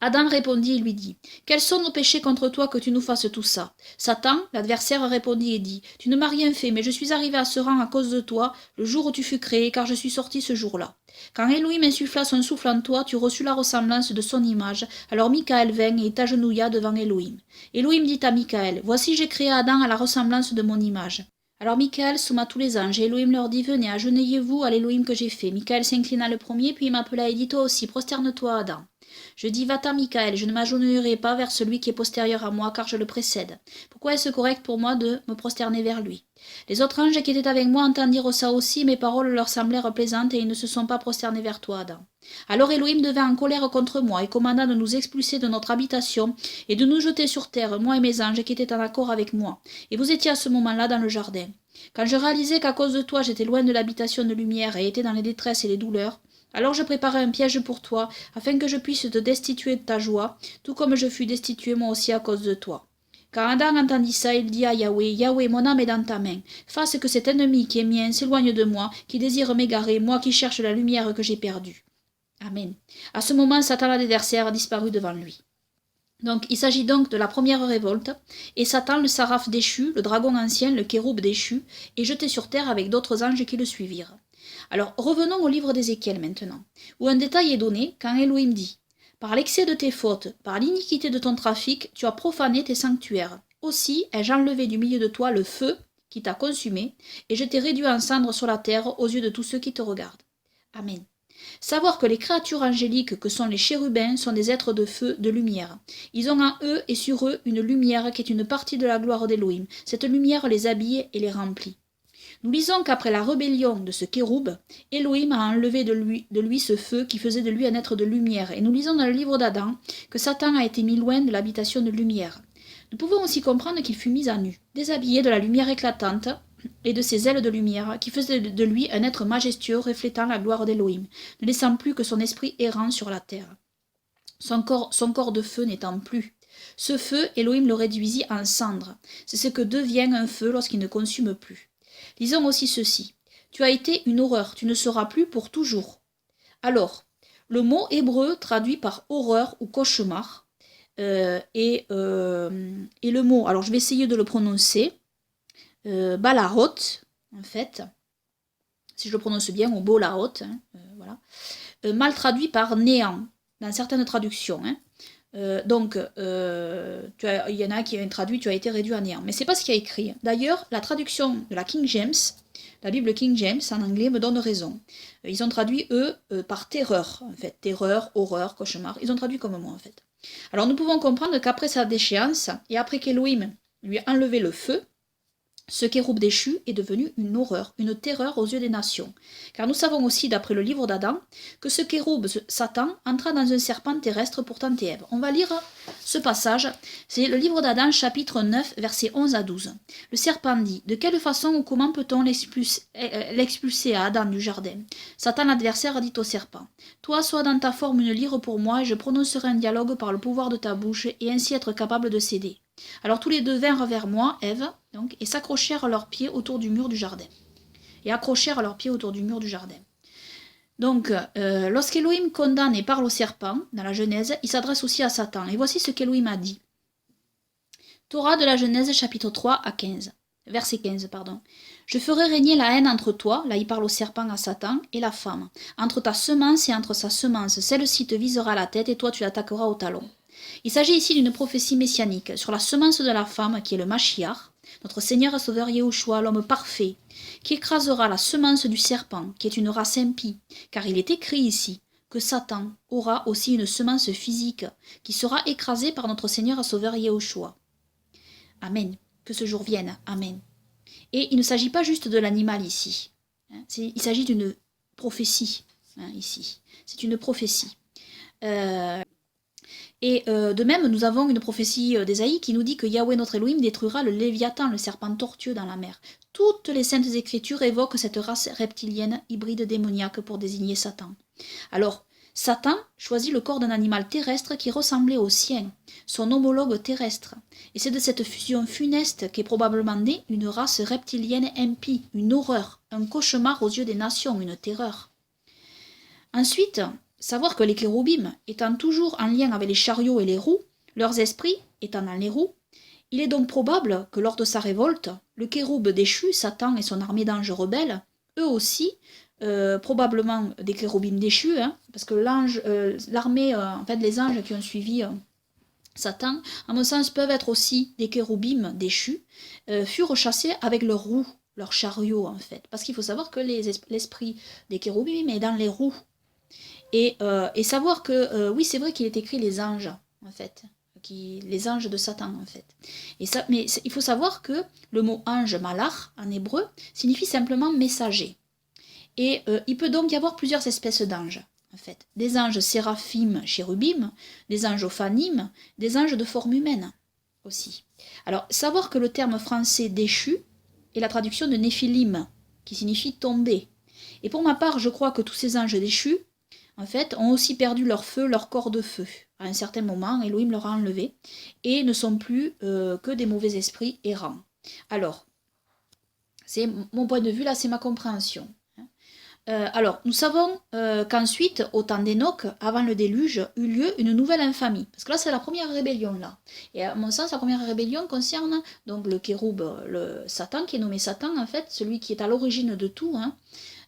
Adam répondit et lui dit, « Quels sont nos péchés contre toi que tu nous fasses tout ça ?» Satan, l'adversaire, répondit et dit, « Tu ne m'as rien fait, mais je suis arrivé à ce rang à cause de toi, le jour où tu fus créé, car je suis sorti ce jour-là. Quand Elohim insuffla son souffle en toi, tu reçus la ressemblance de son image. Alors Michaël vint et t'agenouilla devant Elohim. Elohim dit à Michaël, « Voici j'ai créé Adam à la ressemblance de mon image. » Alors Michaël soumma tous les anges, et Elohim leur dit, « Venez, agenouillez-vous à l'Elohim que j'ai fait. » Michaël s'inclina le premier, puis il m'appela et dit, « Toi aussi, prosterne-toi à Adam. » Je dis, va-t'en, Michaël, je ne m'agenouillerai pas vers celui qui est postérieur à moi, car je le précède. Pourquoi est-ce correct pour moi de me prosterner vers lui? Les autres anges qui étaient avec moi entendirent ça aussi, mes paroles leur semblèrent plaisantes, et ils ne se sont pas prosternés vers toi, Adam. Alors Elohim devint en colère contre moi, et commanda de nous expulser de notre habitation, et de nous jeter sur terre, moi et mes anges qui étaient en accord avec moi. Et vous étiez à ce moment-là dans le jardin. Quand je réalisai qu'à cause de toi j'étais loin de l'habitation de lumière, et étais dans les détresses et les douleurs, alors je préparai un piège pour toi, afin que je puisse te destituer de ta joie, tout comme je fus destitué moi aussi à cause de toi. Quand Adam entendit ça, il dit à Yahweh, « Yahweh, mon âme est dans ta main. Fasse que cet ennemi qui est mien s'éloigne de moi, qui désire m'égarer, moi qui cherche la lumière que j'ai perdue. » Amen. À ce moment, Satan l'adversaire disparut devant lui. Donc, il s'agit donc de la première révolte, et Satan, le saraphe déchu, le dragon ancien, le kéroub déchu, est jeté sur terre avec d'autres anges qui le suivirent. Alors, revenons au livre d'Ézéchiel maintenant, où un détail est donné quand Elohim dit « Par l'excès de tes fautes, par l'iniquité de ton trafic, tu as profané tes sanctuaires. Aussi ai-je enlevé du milieu de toi le feu qui t'a consumé, et je t'ai réduit en cendres sur la terre aux yeux de tous ceux qui te regardent. » Amen. Savoir que les créatures angéliques que sont les chérubins sont des êtres de feu, de lumière. Ils ont en eux et sur eux une lumière qui est une partie de la gloire d'Elohim. Cette lumière les habille et les remplit. Nous lisons qu'après la rébellion de ce kéroub, Elohim a enlevé de lui ce feu qui faisait de lui un être de lumière. Et nous lisons dans le livre d'Adam que Satan a été mis loin de l'habitation de lumière. Nous pouvons aussi comprendre qu'il fut mis à nu, déshabillé de la lumière éclatante et de ses ailes de lumière, qui faisaient de lui un être majestueux reflétant la gloire d'Elohim, ne laissant plus que son esprit errant sur la terre. Son corps de feu n'étant plus. Ce feu, Elohim le réduisit en cendres. C'est ce que devient un feu lorsqu'il ne consume plus. Lisons aussi ceci. Tu as été une horreur, tu ne seras plus pour toujours. Alors, le mot hébreu traduit par horreur ou cauchemar, et le mot, alors je vais essayer de le prononcer, balahot, en fait, si je le prononce bien, ou bolahot, hein, voilà, mal traduit par néant, dans certaines traductions. Hein. Donc, il y en a qui ont traduit, tu as été réduit à néant. Mais c'est pas ce qu'il y a écrit. D'ailleurs, la traduction de la King James, la Bible King James, en anglais, me donne raison. Ils ont traduit, eux, par terreur, en fait. Terreur, horreur, cauchemar. Ils ont traduit comme moi, en fait. Alors, nous pouvons comprendre qu'après sa déchéance, et après qu'Elohim lui a enlevé le feu, Ce kéroub déchu est devenu une horreur, une terreur aux yeux des nations. Car nous savons aussi, d'après le livre d'Adam, que ce kéroub, Satan, entra dans un serpent terrestre pour tenter Ève. On va lire ce passage, c'est le livre d'Adam, chapitre 9, versets 11 à 12. Le serpent dit, « De quelle façon ou comment peut-on l'expulser à Adam du jardin ?» Satan, l'adversaire, dit au serpent, « Toi, sois dans ta forme une lyre pour moi, et je prononcerai un dialogue par le pouvoir de ta bouche, et ainsi être capable de céder. » Alors tous les deux vinrent vers moi, Ève, donc, et s'accrochèrent leurs pieds autour du mur du jardin. Et accrochèrent leurs pieds autour du mur du jardin. Donc, lorsqu'Élohim condamne et parle au serpent, dans la Genèse, il s'adresse aussi à Satan. Et voici ce qu'Élohim a dit. Torah de la Genèse, chapitre 3 à 15. Verset 15, pardon. Je ferai régner la haine entre toi, là il parle au serpent, à Satan, et la femme, entre ta semence et entre sa semence. Celle-ci te visera la tête et toi tu l'attaqueras au talon. Il s'agit ici d'une prophétie messianique sur la semence de la femme qui est le Mashiach, notre Seigneur et Sauveur Yahushua, l'homme parfait, qui écrasera la semence du serpent, qui est une race impie, car il est écrit ici que Satan aura aussi une semence physique qui sera écrasée par notre Seigneur et Sauveur Yahushua. Amen. Que ce jour vienne. Amen. Et il ne s'agit pas juste de l'animal ici. Il s'agit d'une prophétie ici. C'est une prophétie. De même, nous avons une prophétie d'Ésaïe qui nous dit que Yahweh notre Elohim détruira le Léviathan, le serpent tortueux dans la mer. Toutes les saintes écritures évoquent cette race reptilienne hybride démoniaque pour désigner Satan. Alors, Satan choisit le corps d'un animal terrestre qui ressemblait au sien, son homologue terrestre. Et c'est de cette fusion funeste qu'est probablement née une race reptilienne impie, une horreur, un cauchemar aux yeux des nations, une terreur. Ensuite, savoir que les kéroubim, étant toujours en lien avec les chariots et les roues, leurs esprits étant dans les roues, il est donc probable que lors de sa révolte, le kéroub déchu, Satan et son armée d'anges rebelles, eux aussi, probablement des kéroubim déchus, parce que l'armée, en fait les anges qui ont suivi Satan, à mon sens, peuvent être aussi des kéroubim déchus, furent chassés avec leurs roues, leurs chariots en fait. Parce qu'il faut savoir que l'esprit des kéroubim est dans les roues. Et savoir que, oui, c'est vrai qu'il est écrit les anges, en fait, les anges de Satan, en fait. Mais il faut savoir que le mot ange, malach, en hébreu, signifie simplement messager. Et il peut donc y avoir plusieurs espèces d'anges, en fait. Des anges séraphim, chérubim, des anges ophanim, des anges de forme humaine, aussi. Alors, savoir que le terme français déchu est la traduction de néphilim, qui signifie tomber. Et pour ma part, je crois que tous ces anges déchus, en fait, ont aussi perdu leur feu, leur corps de feu. À un certain moment, Elohim leur a enlevé et ne sont plus que des mauvais esprits errants. Alors, c'est mon point de vue, là, c'est ma compréhension. Alors, nous savons qu'ensuite, au temps d'Enoch, avant le déluge, eut lieu une nouvelle infamie. Parce que là, c'est la première rébellion, là. Et à mon sens, la première rébellion concerne donc le kéroub, le Satan, qui est nommé Satan, en fait, celui qui est à l'origine de tout,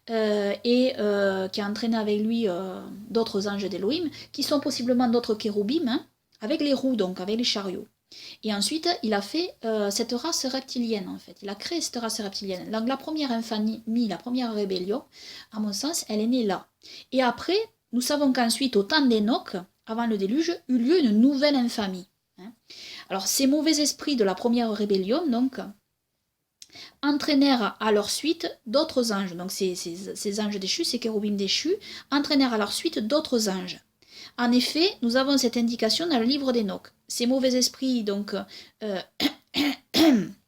qui a entraîné avec lui d'autres anges d'Elohim, qui sont possiblement d'autres kéroubim, avec les roues, donc, avec les chariots. Et ensuite, il a fait cette race reptilienne, en fait. Il a créé cette race reptilienne. Donc, la première infamie, la première rébellion, à mon sens, elle est née là. Et après, nous savons qu'ensuite, au temps d'Enoch, avant le déluge, eut lieu une nouvelle infamie. Alors, ces mauvais esprits de la première rébellion, donc, entraînèrent à leur suite d'autres anges. Donc, ces anges déchus, ces kéroubim déchus, entraînèrent à leur suite d'autres anges. En effet, nous avons cette indication dans le livre d'Enoch. Ces mauvais esprits, donc,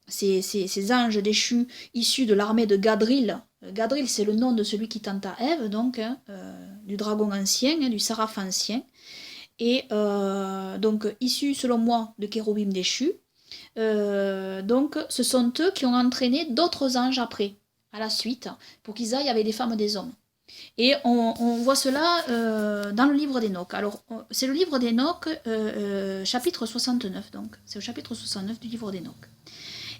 ces anges déchus issus de l'armée de Gadril. Gadril, c'est le nom de celui qui tenta Ève, donc, du dragon ancien, du saraphe ancien. Et donc, issus, selon moi, de kéroubim déchus. Donc, ce sont eux qui ont entraîné d'autres anges après, à la suite, pour qu'ils aillent avec des femmes et des hommes. Et on voit cela dans le livre d'Enoch. Alors, c'est le livre d'Enoch, chapitre 69, donc. C'est au chapitre 69 du livre d'Enoch.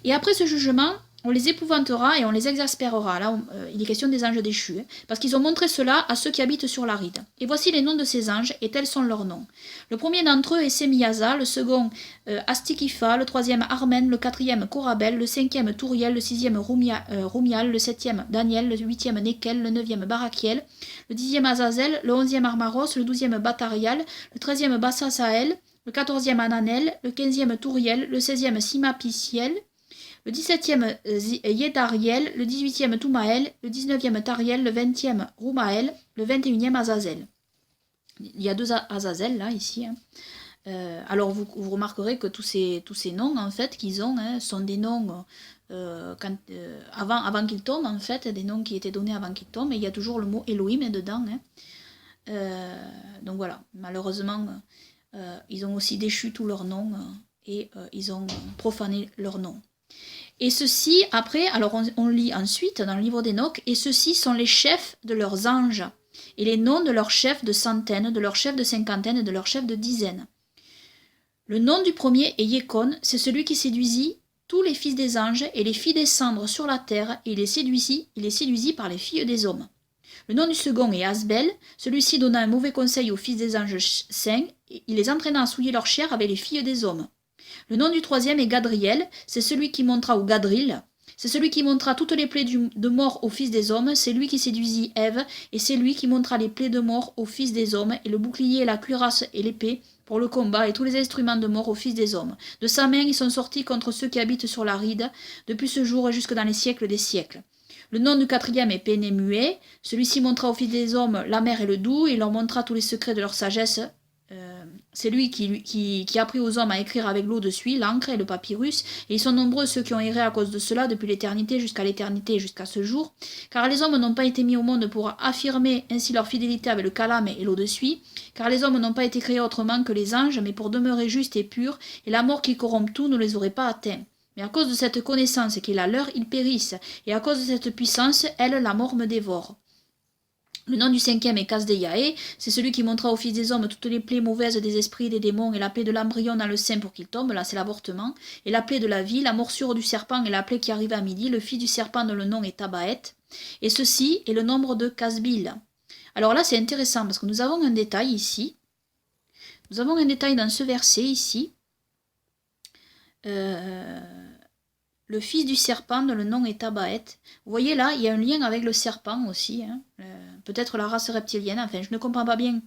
Et après ce jugement, on les épouvantera et on les exaspérera. Là, il est question des anges déchus, parce qu'ils ont montré cela à ceux qui habitent sur l'Aride. Et voici les noms de ces anges, et tels sont leurs noms. Le premier d'entre eux est Semiaza, le second Astikifa, le troisième Armen, le quatrième Korabel, le cinquième Touriel, le sixième Rumial, le septième Daniel, le huitième Nekel, le neuvième Barakiel, le dixième Azazel, le onzième Armaros, le douzième Batarial, le treizième Bassasael, le quatorzième Ananel, le quinzième Touriel, le seizième Simapiciel, le 17e Yedariel, le 18e Toumaël, le 19e Tariel, le 20e Roumaël, le 21e Azazel. Il y a 2 Azazel là, ici. Hein. Alors vous remarquerez que tous ces noms en fait qu'ils ont hein, sont des noms avant qu'ils tombent en fait, des noms qui étaient donnés avant qu'ils tombent, et il y a toujours le mot Elohim dedans. Hein. Donc voilà, malheureusement ils ont aussi déchu tous leurs noms et ils ont profané leurs noms. Et ceux-ci, après, alors on lit ensuite dans le livre d'Enoch, et ceux-ci sont les chefs de leurs anges, et les noms de leurs chefs de centaines, de leurs chefs de cinquantaines et de leurs chefs de dizaines. Le nom du premier est Yécon, c'est celui qui séduisit tous les fils des anges et les fit descendre sur la terre, et il les séduisit par les filles des hommes. Le nom du second est Asbel, celui-ci donna un mauvais conseil aux fils des anges saints, et il les entraîna à souiller leur chair avec les filles des hommes. Le nom du troisième est Gadriel, c'est celui qui montra, ou Gadril, c'est celui qui montra toutes les plaies de mort aux fils des hommes, c'est lui qui séduisit Ève, et c'est lui qui montra les plaies de mort aux fils des hommes, et le bouclier, la cuirasse et l'épée, pour le combat, et tous les instruments de mort aux fils des hommes. De sa main, ils sont sortis contre ceux qui habitent sur la ride, depuis ce jour et jusque dans les siècles des siècles. Le nom du quatrième est Pénémué, celui-ci montra aux fils des hommes la mer et le doux, et leur montra tous les secrets de leur sagesse. C'est lui qui a appris aux hommes à écrire avec l'eau de suie, l'encre et le papyrus, et ils sont nombreux ceux qui ont erré à cause de cela depuis l'éternité et jusqu'à ce jour, car les hommes n'ont pas été mis au monde pour affirmer ainsi leur fidélité avec le calame et l'eau de suie, car les hommes n'ont pas été créés autrement que les anges, mais pour demeurer justes et purs, et la mort qui corrompt tout ne les aurait pas atteints. Mais à cause de cette connaissance qui est la leur, ils périssent, et à cause de cette puissance, elle, la mort me dévore. Le nom du cinquième est Kasdeyaé, c'est celui qui montra aux fils des hommes toutes les plaies mauvaises des esprits, des démons, et la plaie de l'embryon dans le sein pour qu'il tombe, là c'est l'avortement, et la plaie de la vie, la morsure du serpent et la plaie qui arrive à midi, le fils du serpent dont le nom est Tabaët, et ceci est le nombre de Kasbil. Alors là c'est intéressant parce que nous avons un détail ici, nous avons un détail dans ce verset ici, le fils du serpent dont le nom est Tabaët. Vous voyez là, il y a un lien avec le serpent aussi, hein, peut-être la race reptilienne, enfin je ne comprends pas bien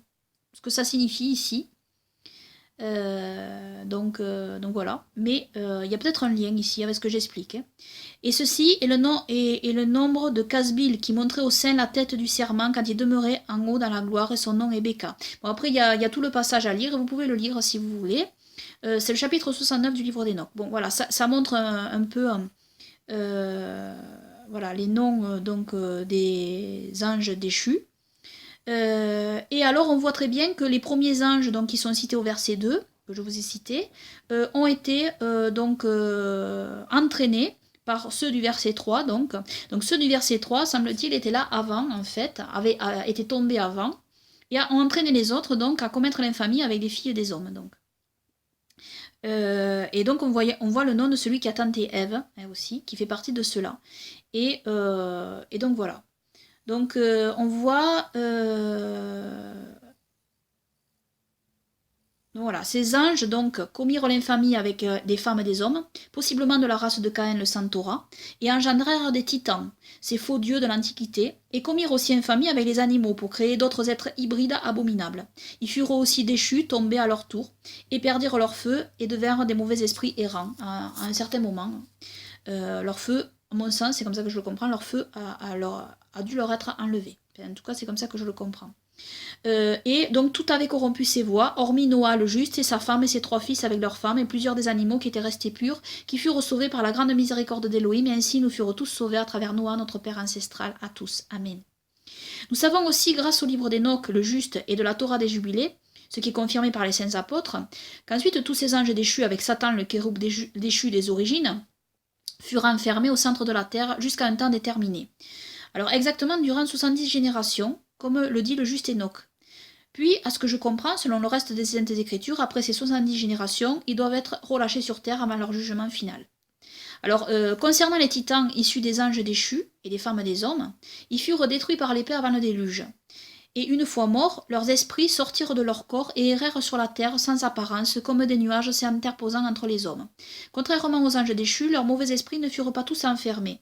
ce que ça signifie ici. Donc voilà, mais il y a peut-être un lien ici avec ce que j'explique. Hein. Et ceci est le nombre de Kasbil qui montrait au sein la tête du serment quand il demeurait en haut dans la gloire, et son nom est Béka. Bon après il y a tout le passage à lire, vous pouvez le lire si vous voulez. C'est le chapitre 69 du livre d'Enoch. Bon voilà, ça montre un peu voilà, les noms des anges déchus. Et alors on voit très bien que les premiers anges donc, qui sont cités au verset 2, que je vous ai cité, ont été entraînés par ceux du verset 3. Donc ceux du verset 3, semble-t-il, étaient là avant, en fait, étaient tombés avant, et ont entraîné les autres donc, à commettre l'infamie avec des filles des hommes. Donc. Et donc on voit le nom de celui qui a tenté Ève, hein, aussi, qui fait partie de ceux-là. Et donc voilà. Donc on voit voilà, ces anges donc commirent l'infamie avec des femmes et des hommes, possiblement de la race de Caïn le Centaure, et engendrèrent des titans, ces faux dieux de l'Antiquité, et commirent aussi infamie avec les animaux pour créer d'autres êtres hybrides abominables. Ils furent aussi déchus, tombés à leur tour, et perdirent leur feu, et devinrent des mauvais esprits errants à un certain moment. Leur feu, à mon sens, c'est comme ça que je le comprends, leur feu a dû leur être enlevé. Enfin, en tout cas, c'est comme ça que je le comprends. Et donc tout avait corrompu ses voies, hormis Noah le juste et sa femme et ses 3 fils avec leurs femmes et plusieurs des animaux qui étaient restés purs, qui furent sauvés par la grande miséricorde d'Élohim, et ainsi nous furent tous sauvés à travers Noah, notre Père ancestral, à tous. Amen. Nous savons aussi, grâce au livre d'Enoch, le juste, et de la Torah des Jubilés, ce qui est confirmé par les saints apôtres, qu'ensuite tous ces anges déchus avec Satan, le kéroub déchu des origines, furent enfermés au centre de la terre jusqu'à un temps déterminé. Alors exactement durant 70 générations, comme le dit le juste Enoch. Puis, à ce que je comprends, selon le reste des Saintes Écritures, après ces 70 générations, ils doivent être relâchés sur terre avant leur jugement final. Alors, concernant les titans issus des anges déchus et des femmes des hommes, ils furent détruits par l'épée avant le déluge. Et une fois morts, leurs esprits sortirent de leur corps et errèrent sur la terre sans apparence, comme des nuages s'interposant entre les hommes. Contrairement aux anges déchus, leurs mauvais esprits ne furent pas tous enfermés.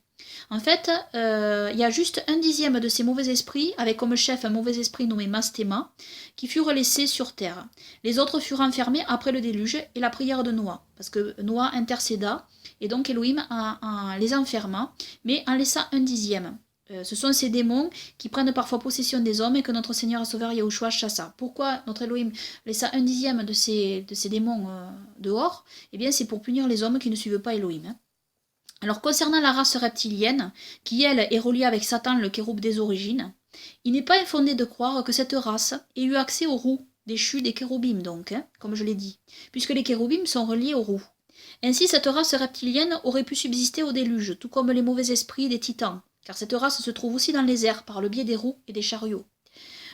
En fait, il y a juste 1/10 de ces mauvais esprits, avec comme chef un mauvais esprit nommé Mastema, qui furent laissés sur terre. Les autres furent enfermés après le déluge et la prière de Noah, parce que Noah intercéda, et donc Elohim les enferma, mais en laissant 1/10. Ce sont ces démons qui prennent parfois possession des hommes et que notre Seigneur et Sauveur Yahushua chassa. Pourquoi notre Elohim laissa 1/10 de ces démons dehors? Eh bien, c'est pour punir les hommes qui ne suivent pas Elohim. Hein. Alors concernant la race reptilienne, qui elle est reliée avec Satan le kéroub des origines, il n'est pas infondé de croire que cette race ait eu accès aux roues déchues des kéroubim donc, hein, comme je l'ai dit, puisque les kéroubim sont reliés aux roues. Ainsi cette race reptilienne aurait pu subsister au déluge, tout comme les mauvais esprits des titans, car cette race se trouve aussi dans les airs par le biais des roues et des chariots.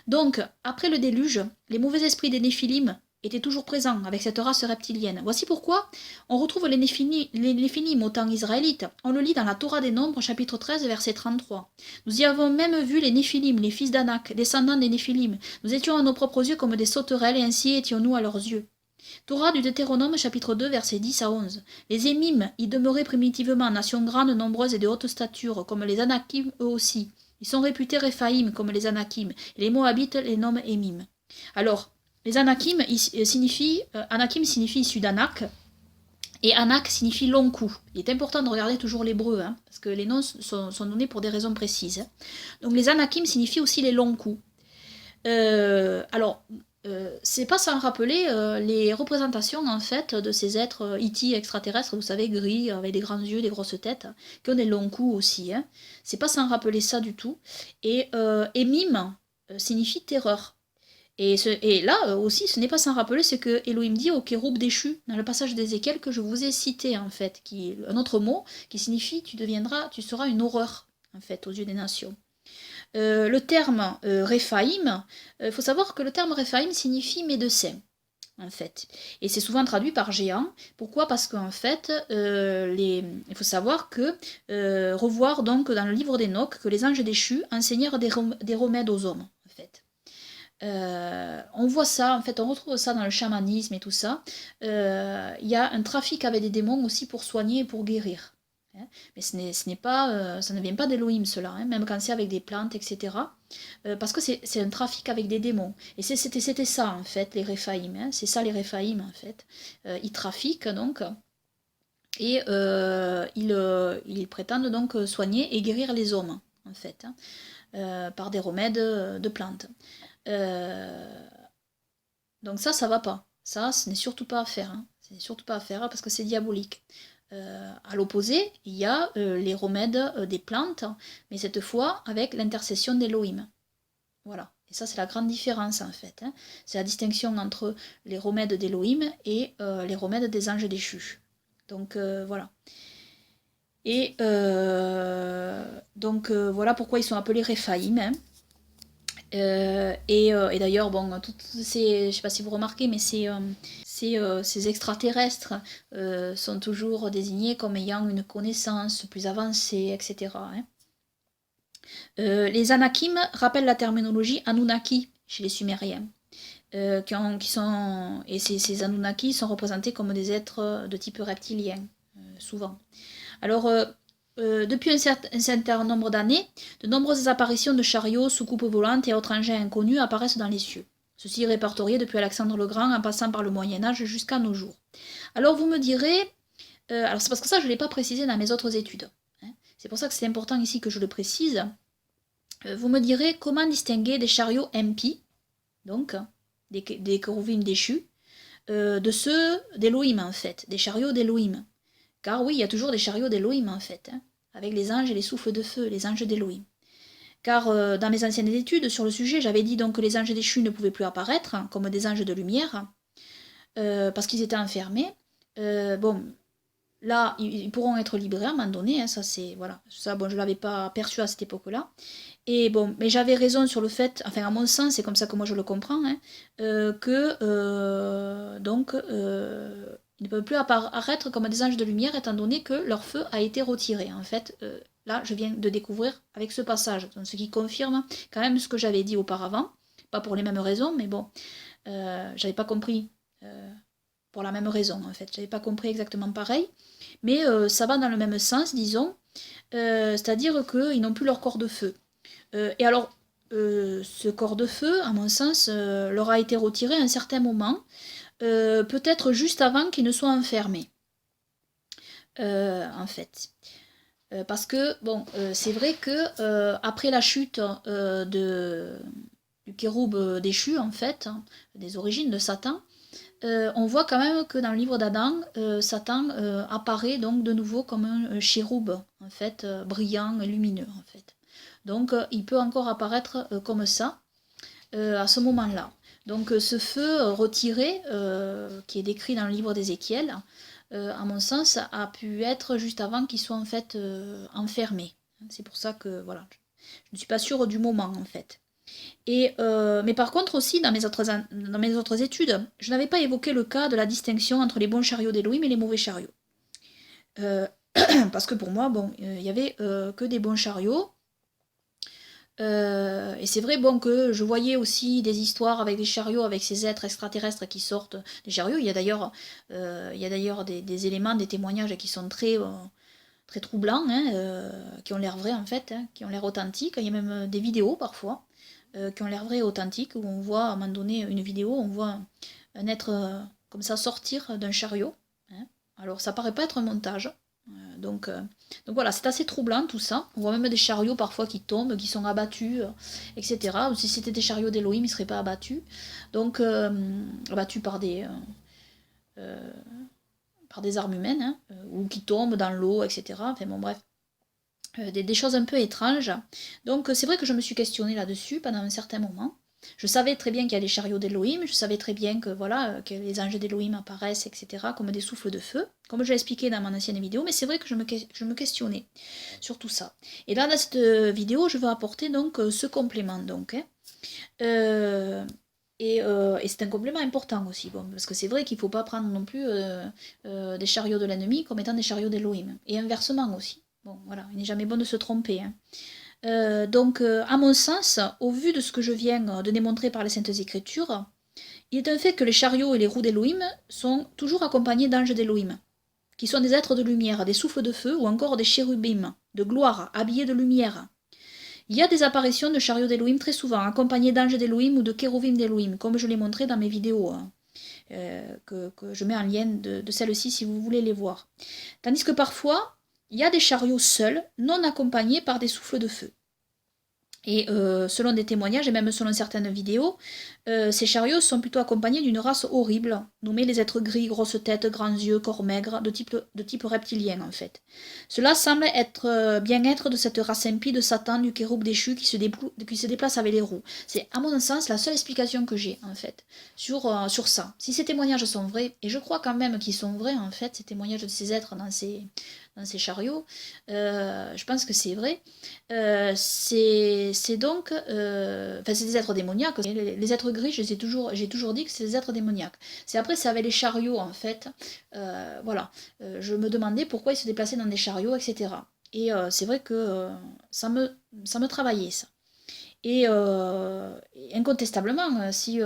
Donc, après le déluge, les mauvais esprits des Néphilim étaient toujours présents avec cette race reptilienne. Voici pourquoi on retrouve les Néphilim au temps israélite. On le lit dans la Torah des Nombres, chapitre 13, verset 33. Nous y avons même vu les Néphilim, les fils d'Anak, descendants des Néphilim. Nous étions à nos propres yeux comme des sauterelles, et ainsi étions-nous à leurs yeux. Torah du Deutéronome, chapitre 2, versets 10 à 11. Les Émim y demeuraient primitivement, nations grandes, nombreuses et de haute stature, comme les Anakim eux aussi. Ils sont réputés Réphaïm comme les Anakim, et les Moabites les nomment Émim. Alors, les Anakim Anakim signifie issu d'Anak, et Anak signifie long cou. Il est important de regarder toujours l'hébreu, hein, parce que les noms sont donnés pour des raisons précises. Donc les Anakim signifient aussi les longs coups. C'est pas sans rappeler les représentations en fait de ces êtres E.T. extraterrestres, vous savez, gris, avec des grands yeux, des grosses têtes, qui ont des longs coups aussi. Hein. C'est pas sans rappeler ça du tout. Et Mime signifie terreur. Et là aussi, ce n'est pas sans rappeler ce que Elohim dit au kéroub déchu dans le passage d'Ézéchiel que je vous ai cité en fait, qui est un autre mot qui signifie tu seras une horreur en fait aux yeux des nations. Le terme Réphaïm, il faut savoir que le terme Réphaïm signifie médecin, en fait. Et c'est souvent traduit par géant. Pourquoi? Parce qu'en fait, il faut savoir que, revoir donc dans le livre d'Enoch, que les anges déchus enseignèrent des remèdes aux hommes, en fait. On voit ça, en fait, on retrouve ça dans le chamanisme et tout ça. Il y a un trafic avec des démons aussi pour soigner et pour guérir. Hein. Mais ce n'est pas, ça ne vient pas d'Elohim cela, hein, même quand c'est avec des plantes, etc. Parce que c'est un trafic avec des démons. Et c'était ça en fait, les Réphaïm. Hein, c'est ça les Réphaïm en fait. Ils trafiquent donc et ils prétendent donc soigner et guérir les hommes en fait, hein, par des remèdes de plantes. Donc ça va pas. Ça, ce n'est surtout pas à faire. Hein. C'est surtout pas à faire parce que c'est diabolique. À l'opposé, il y a les remèdes des plantes, mais cette fois avec l'intercession d'Elohim. Voilà. Et ça, c'est la grande différence en fait. Hein. C'est la distinction entre les remèdes d'Elohim et les remèdes des anges déchus. Donc voilà. Et voilà pourquoi ils sont appelés Réphaïm. Hein. Et d'ailleurs, bon, toutes ces, je sais pas si vous remarquez, mais ces extraterrestres sont toujours désignés comme ayant une connaissance plus avancée, etc. Hein. Les Anakim rappellent la terminologie Anunnaki chez les Sumériens. Et ces Anunnaki sont représentés comme des êtres de type reptilien, souvent. Alors, depuis un certain nombre d'années, de nombreuses apparitions de chariots, soucoupes volantes et autres engins inconnus apparaissent dans les cieux. Ceci est répertorié depuis Alexandre le Grand en passant par le Moyen-Âge jusqu'à nos jours. Alors vous me direz, alors c'est parce que ça je ne l'ai pas précisé dans mes autres études. Hein. C'est pour ça que c'est important ici que je le précise. Vous me direz comment distinguer des chariots MP, donc des kérouvim déchus, de ceux d'Elohim en fait, des chariots d'Elohim. Car oui, il y a toujours des chariots d'Elohim en fait, hein, avec les anges et les souffles de feu, les anges d'Elohim. Car dans mes anciennes études sur le sujet, j'avais dit donc que les anges déchus ne pouvaient plus apparaître hein, comme des anges de lumière, parce qu'ils étaient enfermés. Bon, là, ils pourront être libérés à un moment donné, hein, ça c'est, voilà, ça bon, je ne l'avais pas perçu à cette époque-là. Et bon, mais j'avais raison sur le fait, enfin à mon sens, c'est comme ça que moi je le comprends, hein, ils ne peuvent plus apparaître comme des anges de lumière étant donné que leur feu a été retiré. En fait, là, je viens de découvrir avec ce passage, donc, ce qui confirme quand même ce que j'avais dit auparavant, pas pour les mêmes raisons, mais bon, j'avais pas compris pour la même raison en fait. J'avais pas compris exactement pareil, mais ça va dans le même sens, disons, c'est-à-dire qu'ils n'ont plus leur corps de feu. Et alors, ce corps de feu, à mon sens, leur a été retiré à un certain moment, peut-être juste avant qu'ils ne soient enfermés, en fait. Parce que, bon, c'est vrai que après la chute du kéroub déchu, en fait, hein, des origines de Satan, on voit quand même que dans le livre d'Adam, Satan apparaît donc de nouveau comme un chéroub, en fait, brillant et lumineux, en fait. Donc, il peut encore apparaître comme ça à ce moment-là. Donc, ce feu retiré, qui est décrit dans le livre d'Ézéchiel, à mon sens, a pu être juste avant qu'il soit en fait enfermé. C'est pour ça que voilà, je ne suis pas sûre du moment en fait. Et, mais par contre aussi, dans mes autres études, je n'avais pas évoqué le cas de la distinction entre les bons chariots d'Élohim et les mauvais chariots. Parce que pour moi, bon, il n'y avait que des bons chariots. Et c'est vrai bon, que je voyais aussi des histoires avec des chariots, avec ces êtres extraterrestres qui sortent des chariots. Il y a d'ailleurs des éléments, des témoignages qui sont très troublants, hein, qui ont l'air vrais en fait, hein, qui ont l'air authentiques. Il y a même des vidéos parfois qui ont l'air vraies et authentiques, où on voit à un moment donné une vidéo, on voit un être comme ça sortir d'un chariot. Hein. Alors ça paraît pas être un montage. Donc voilà, c'est assez troublant tout ça. On voit même des chariots parfois qui tombent, qui sont abattus, etc. Si c'était des chariots d'Elohim, ils ne seraient pas abattus. Donc abattus euh, par des armes humaines, hein, ou qui tombent dans l'eau, etc. Enfin bon bref. Des choses un peu étranges. Donc c'est vrai que je me suis questionnée là-dessus pendant un certain moment. Je savais très bien qu'il y a les chariots d'Elohim, je savais très bien que voilà que les anges d'Elohim apparaissent, etc., comme des souffles de feu, comme je l'ai expliqué dans mon ancienne vidéo, mais c'est vrai que je me questionnais sur tout ça. Et là, dans cette vidéo, je vais apporter donc ce complément. Donc, hein. Et c'est un complément important aussi, bon, parce que c'est vrai qu'il ne faut pas prendre non plus des chariots de l'ennemi comme étant des chariots d'Elohim. Et inversement aussi. Bon, voilà, il n'est jamais bon de se tromper. Hein. Donc, à mon sens, au vu de ce que je viens de démontrer par les Saintes Écritures, il est un fait que les chariots et les roues d'Elohim sont toujours accompagnés d'anges d'Elohim, qui sont des êtres de lumière, des souffles de feu ou encore des chérubim, de gloire, habillés de lumière. Il y a des apparitions de chariots d'Elohim très souvent, accompagnés d'anges d'Elohim ou de kérovim d'Elohim, comme je l'ai montré dans mes vidéos, hein, que je mets en lien de celles-ci si vous voulez les voir. Tandis que parfois, il y a des chariots seuls, non accompagnés par des souffles de feu. Et selon des témoignages, et même selon certaines vidéos, ces chariots sont plutôt accompagnés d'une race horrible, nommée les êtres gris, grosses têtes, grands yeux, corps maigres, de type reptilien en fait. Cela semble être bien être de cette race impie de Satan, du kéroub déchu qui se déplace avec les roues. C'est à mon sens la seule explication que j'ai en fait sur ça. Si ces témoignages sont vrais, et je crois quand même qu'ils sont vrais en fait, ces témoignages de ces êtres dans ces chariots, je pense que c'est vrai. C'est donc, enfin c'est des êtres démoniaques. Les êtres gris, j'ai toujours dit que c'est des êtres démoniaques. C'est avec les chariots en fait, voilà. Je me demandais pourquoi ils se déplaçaient dans des chariots, etc. Et c'est vrai que ça me travaillait ça. Et incontestablement, s'il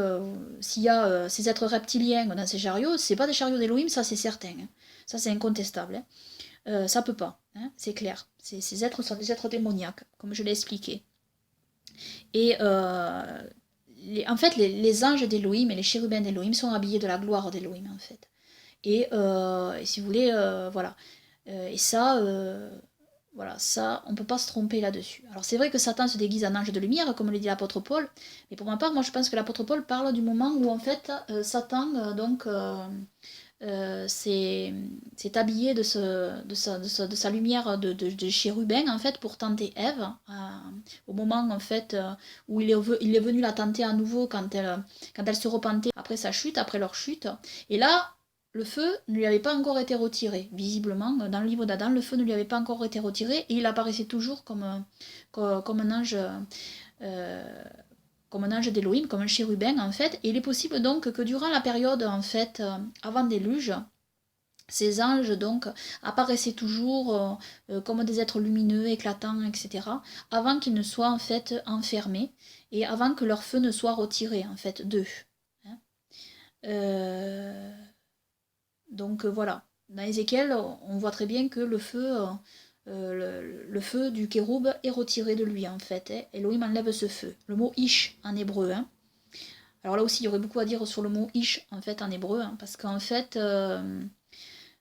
y a ces êtres reptiliens dans ces chariots, c'est pas des chariots d'Elohim, ça c'est certain. Hein. Ça c'est incontestable. Hein. Ça peut pas, hein, c'est clair. Ces êtres sont des êtres démoniaques, comme je l'ai expliqué. Et en fait, les anges d'Elohim et les chérubins d'Elohim sont habillés de la gloire d'Elohim, en fait. Et si vous voulez, voilà. Et ça, voilà, ça, on ne peut pas se tromper là-dessus. Alors c'est vrai que Satan se déguise en ange de lumière, comme le dit l'apôtre Paul, mais pour ma part, moi je pense que l'apôtre Paul parle du moment où en fait Satan s'est habillé de sa lumière de chérubin en fait pour tenter Ève au moment en fait où il est venu la tenter à nouveau quand elle se repentait après sa chute, après leur chute. Et là, le feu ne lui avait pas encore été retiré. Visiblement, dans le livre d'Adam, le feu ne lui avait pas encore été retiré et il apparaissait toujours comme un ange. Comme un ange d'Élohim, comme un chérubin en fait, et il est possible donc que durant la période en fait avant déluge, ces anges donc apparaissaient toujours comme des êtres lumineux, éclatants, etc., avant qu'ils ne soient en fait enfermés et avant que leur feu ne soit retiré en fait d'eux. Hein. Donc voilà, dans Ézéchiel, on voit très bien que le feu du kéroub est retiré de lui en fait. Hein. Elohim enlève ce feu. Le mot ish en hébreu. Hein. Alors là aussi, il y aurait beaucoup à dire sur le mot ish en fait en hébreu, hein, parce qu'en fait,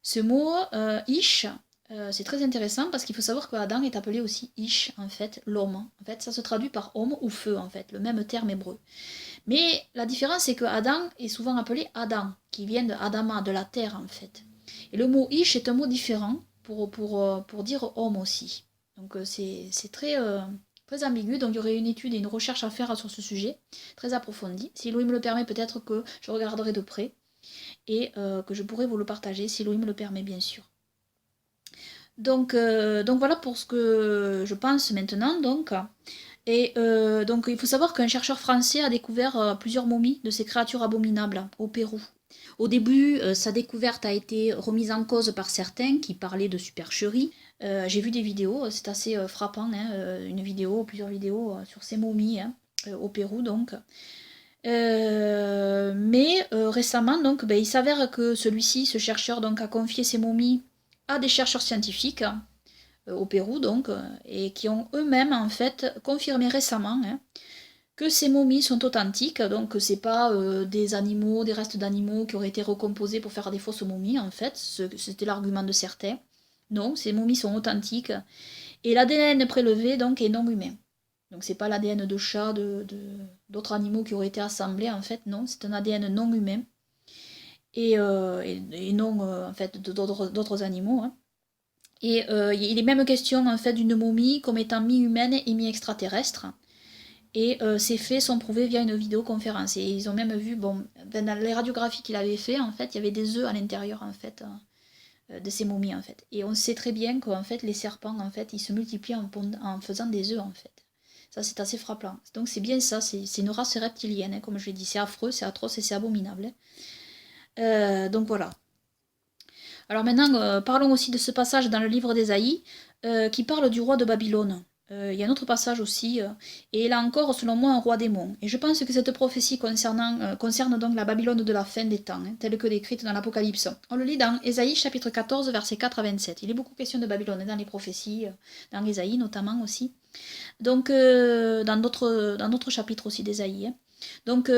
ce mot ish, c'est très intéressant parce qu'il faut savoir que Adam est appelé aussi ish en fait, l'homme. En fait, ça se traduit par homme ou feu en fait, le même terme hébreu. Mais la différence, c'est que Adam est souvent appelé Adam, qui vient de Adama, de la terre en fait. Et le mot ish est un mot différent pour dire homme aussi. Donc c'est très ambigu, donc il y aurait une étude et une recherche à faire sur ce sujet, très approfondie. Si Louis me le permet, peut-être que je regarderai de près et que je pourrai vous le partager, si Louis me le permet bien sûr. Donc voilà pour ce que je pense maintenant. Et donc il faut savoir qu'un chercheur français a découvert plusieurs momies de ces créatures abominables au Pérou. Au début, sa découverte a été remise en cause par certains qui parlaient de supercherie. J'ai vu des vidéos, c'est assez frappant, hein, une vidéo, plusieurs vidéos sur ces momies hein, au Pérou donc. Mais récemment, donc, il s'avère que ce chercheur, donc, a confié ces momies à des chercheurs scientifiques au Pérou, donc, et qui ont eux-mêmes en fait confirmé récemment hein, que ces momies sont authentiques, donc c'est pas des animaux, des restes d'animaux qui auraient été recomposés pour faire des fausses momies en fait, c'était l'argument de certains. Non, ces momies sont authentiques et l'ADN prélevé donc est non humain. Donc c'est pas l'ADN de chat, d'autres animaux qui auraient été assemblés en fait, non, c'est un ADN non humain et non en fait d'autres animaux. Hein. Et il est même question en fait d'une momie comme étant mi-humaine et mi-extraterrestre. Et ces faits sont prouvés via une vidéoconférence. Et ils ont même vu, bon, dans les radiographies qu'il avait fait, en fait, il y avait des œufs à l'intérieur en fait de ces momies en fait. Et on sait très bien qu'en fait les serpents en fait ils se multiplient en faisant des œufs en fait. Ça c'est assez frappant. Donc c'est bien ça, c'est une race reptilienne, hein, comme je l'ai dit. C'est affreux, c'est atroce et c'est abominable. Hein. Donc voilà. Alors maintenant, parlons aussi de ce passage dans le livre d'Ésaïe qui parle du roi de Babylone. Il y a un autre passage aussi, et là encore, selon moi, un roi démon. Et je pense que cette prophétie concerne donc la Babylone de la fin des temps, hein, telle que décrite dans l'Apocalypse. On le lit dans Ésaïe chapitre 14, versets 4 à 27. Il est beaucoup question de Babylone dans les prophéties, dans Ésaïe notamment aussi. Donc, dans d'autres chapitres aussi d'Ésaïe. Hein. Donc,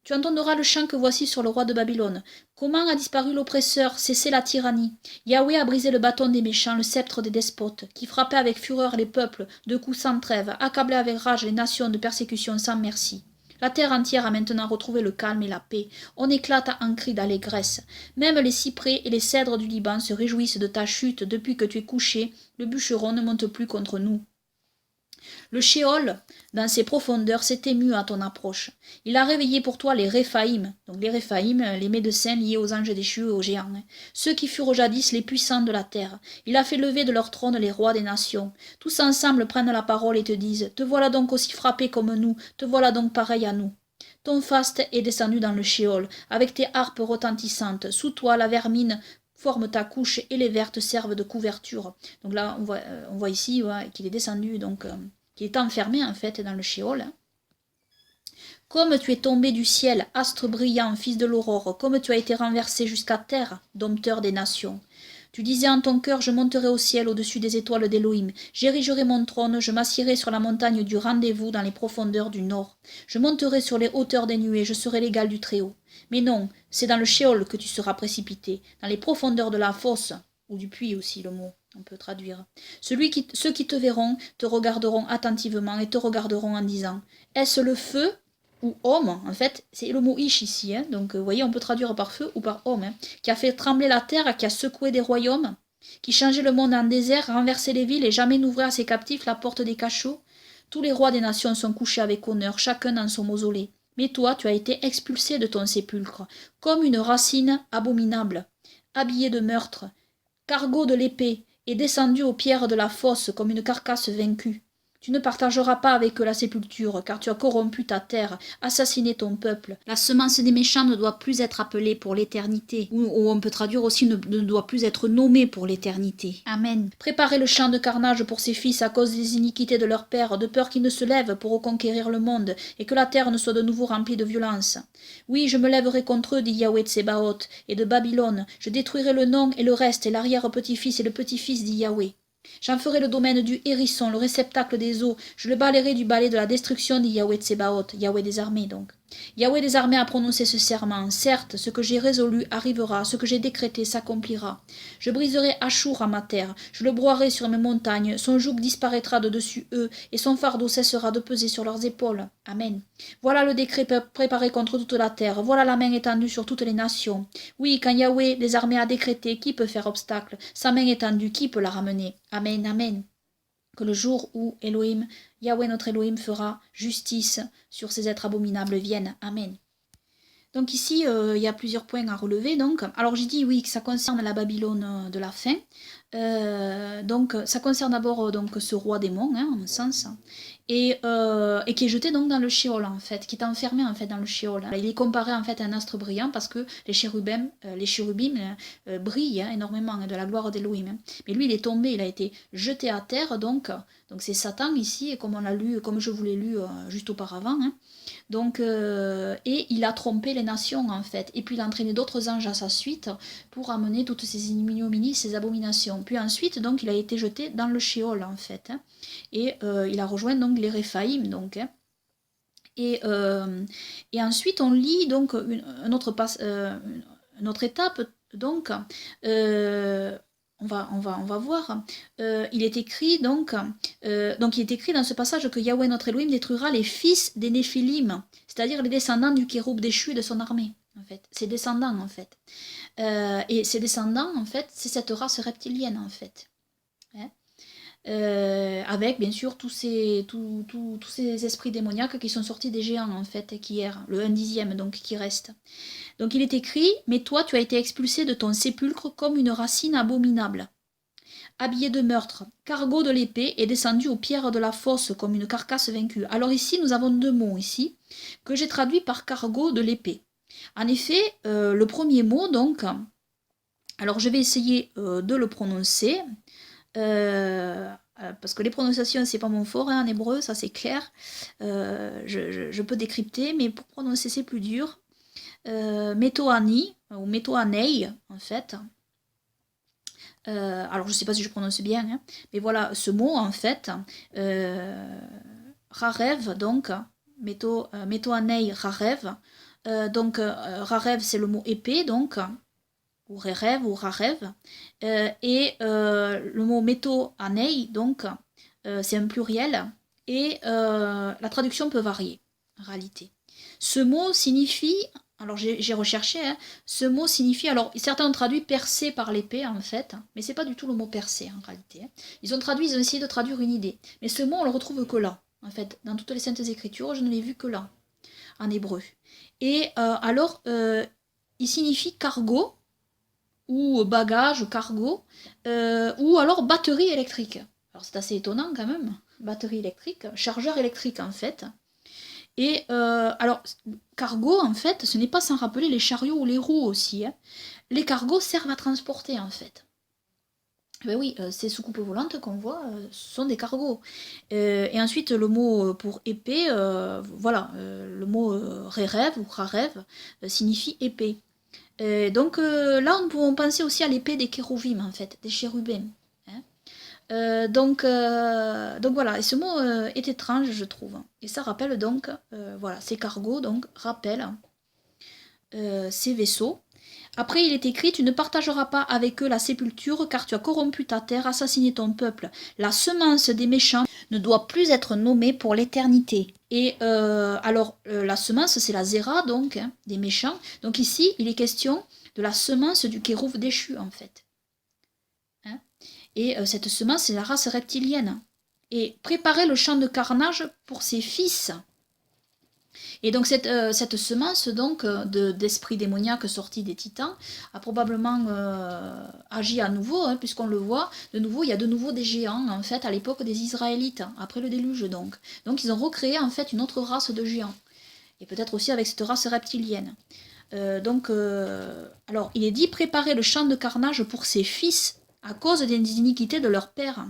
tu entendras le chant que voici sur le roi de Babylone. Comment a disparu l'oppresseur, cessé la tyrannie. Yahweh a brisé le bâton des méchants, le sceptre des despotes, qui frappait avec fureur les peuples, de coups sans trêve, accablait avec rage les nations de persécutions sans merci. La terre entière a maintenant retrouvé le calme et la paix. On éclate en cris d'allégresse. Même les cyprès et les cèdres du Liban se réjouissent de ta chute depuis que tu es couché. Le bûcheron ne monte plus contre nous. Le Shéol, dans ses profondeurs, s'est ému à ton approche. Il a réveillé pour toi les Réphaïm, donc les Réphaïm, les médecins liés aux anges déchus et aux géants, hein. Ceux qui furent jadis les puissants de la terre. Il a fait lever de leur trône les rois des nations. Tous ensemble prennent la parole et te disent « Te voilà donc aussi frappé comme nous, te voilà donc pareil à nous. » Ton faste est descendu dans le Shéol, avec tes harpes retentissantes. Sous toi, la vermine forme ta couche et les vers te servent de couverture. Donc là, on voit ici qu'il est descendu, donc qui est enfermé en fait dans le Shéol. Hein. Comme tu es tombé du ciel, astre brillant, fils de l'aurore, comme tu as été renversé jusqu'à terre, dompteur des nations. Tu disais en ton cœur, je monterai au ciel au-dessus des étoiles d'Élohim. J'érigerai mon trône, je m'assierai sur la montagne du rendez-vous dans les profondeurs du nord. Je monterai sur les hauteurs des nuées, je serai l'égal du Très-Haut. Mais non, c'est dans le Shéol que tu seras précipité, dans les profondeurs de la fosse, ou du puits aussi le mot. On peut traduire. Ceux qui te verront te regarderont attentivement et te regarderont en disant « Est-ce le feu ou homme ?» En fait, c'est le mot « ish » ici. Hein. Donc, vous voyez, on peut traduire par feu ou par homme. Hein, qui a fait trembler la terre, qui a secoué des royaumes, qui changeait le monde en désert, renversé les villes et jamais n'ouvrait à ses captifs la porte des cachots. Tous les rois des nations sont couchés avec honneur, chacun dans son mausolée. Mais toi, tu as été expulsé de ton sépulcre, comme une racine abominable, habillée de meurtre, cargo de l'épée, est descendu aux pierres de la fosse comme une carcasse vaincue. Tu ne partageras pas avec eux la sépulture, car tu as corrompu ta terre, assassiné ton peuple. La semence des méchants ne doit plus être appelée pour l'éternité. Ou on peut traduire aussi ne doit plus être nommée pour l'éternité. Amen. Préparez le champ de carnage pour ses fils à cause des iniquités de leur père, de peur qu'ils ne se lèvent pour reconquérir le monde, et que la terre ne soit de nouveau remplie de violence. Oui, je me lèverai contre eux, dit Yahweh Tsebaoth, et de Babylone. Je détruirai le nom et le reste, et l'arrière-petit-fils et le petit-fils, dit Yahweh. J'en ferai le domaine du hérisson, le réceptacle des eaux. Je le balayerai du balai de la destruction, dit Yahweh Tsebaoth, Yahweh des armées donc. Yahweh des armées a prononcé ce serment. Certes, ce que j'ai résolu arrivera, ce que j'ai décrété s'accomplira. Je briserai Achour à ma terre, je le broierai sur mes montagnes, son joug disparaîtra de dessus eux, et son fardeau cessera de peser sur leurs épaules. Amen. Voilà le décret préparé contre toute la terre, voilà la main étendue sur toutes les nations. Oui, quand Yahweh des armées a décrété, qui peut faire obstacle? Sa main étendue, qui peut la ramener? Amen, amen. Que le jour où Elohim, Yahweh notre Elohim, fera justice sur ces êtres abominables vienne. Amen. Donc ici, il y a plusieurs points à relever. Donc, alors j'ai dit oui que ça concerne la Babylone de la fin. Donc ça concerne d'abord donc ce roi démon, hein, en un sens, et qui est jeté donc dans le Sheol en fait, qui est enfermé en fait dans le Sheol. Il est comparé en fait à un astre brillant parce que les chérubins brillent énormément de la gloire d'Elohim. Hein. Mais lui il est tombé, il a été jeté à terre donc c'est Satan ici, et comme on l'a lu, comme je vous l'ai lu juste auparavant. Hein. Donc, et il a trompé les nations en fait, et puis il a entraîné d'autres anges à sa suite pour amener toutes ces ignominies, ces abominations. Puis ensuite, donc, il a été jeté dans le Sheol en fait, hein, et il a rejoint donc les Réphaïm donc. Hein, et ensuite, on lit donc une autre étape donc. On va voir. Il est écrit donc il est écrit dans ce passage que Yahweh notre Elohim détruira les fils des Néphilim, c'est-à-dire les descendants du kéroub déchu et de son armée, en fait. Ses descendants, en fait. Et ses descendants, en fait, c'est cette race reptilienne, en fait. Hein, avec bien sûr tous ces esprits démoniaques qui sont sortis des géants, en fait, qui errent, le 1/10 donc qui reste. Donc il est écrit « Mais toi, tu as été expulsé de ton sépulcre comme une racine abominable. Habillé de meurtre, cargo de l'épée est descendu aux pierres de la fosse comme une carcasse vaincue. » Alors ici, nous avons deux mots ici, que j'ai traduits par cargo de l'épée. En effet, le premier mot, donc, alors je vais essayer de le prononcer, parce que les prononciations, c'est pas mon fort hein, en hébreu, ça c'est clair. Je peux décrypter, mais pour prononcer, c'est plus dur. Métoani, ou Métoanei, en fait. Alors, je ne sais pas si je prononce bien, hein, mais voilà, ce mot, en fait, Rarev, donc, Métoanei Rarev. Donc, Rarev, c'est le mot épée, donc, ou Rerev, ou Rarev. Et le mot Métoanei, donc, c'est un pluriel, et la traduction peut varier, en réalité. Ce mot signifie, alors j'ai recherché, hein, ce mot signifie, alors certains ont traduit percé par l'épée en fait, mais c'est pas du tout le mot percé en réalité. Hein. Ils ont essayé de traduire une idée, mais ce mot on le retrouve que là, en fait, dans toutes les saintes écritures, je ne l'ai vu que là, en hébreu. Et alors, il signifie cargo, ou bagage, cargo, ou alors batterie électrique. Alors c'est assez étonnant quand même, batterie électrique, chargeur électrique en fait. Et alors, cargo, en fait, ce n'est pas sans rappeler les chariots ou les roues aussi. Hein. Les cargos servent à transporter, en fait. Ben oui, ces soucoupes volantes qu'on voit sont des cargos. Et ensuite, le mot pour épée, voilà, le mot rerev ou rarev signifie épée. Donc là, nous pouvons penser aussi à l'épée des kérouvim, en fait, des chérubins. Donc voilà, et ce mot est étrange, je trouve. Et ça rappelle donc, voilà, ces cargos, donc, rappellent ces vaisseaux. Après, il est écrit, tu ne partageras pas avec eux la sépulture, car tu as corrompu ta terre, assassiné ton peuple. La semence des méchants ne doit plus être nommée pour l'éternité. Et alors, la semence, c'est la zéra, donc, hein, des méchants. Donc ici, il est question de la semence du kérouv déchu, en fait. Hein. Et cette semence, c'est la race reptilienne. Et préparer le champ de carnage pour ses fils. Et donc cette semence donc d'esprit démoniaque sorti des titans a probablement agi à nouveau, hein, puisqu'on le voit, de nouveau, il y a de nouveau des géants en fait à l'époque des Israélites, après le déluge donc. Donc ils ont recréé en fait une autre race de géants. Et peut-être aussi avec cette race reptilienne. Alors il est dit préparer le champ de carnage pour ses fils à cause des iniquités de leur père.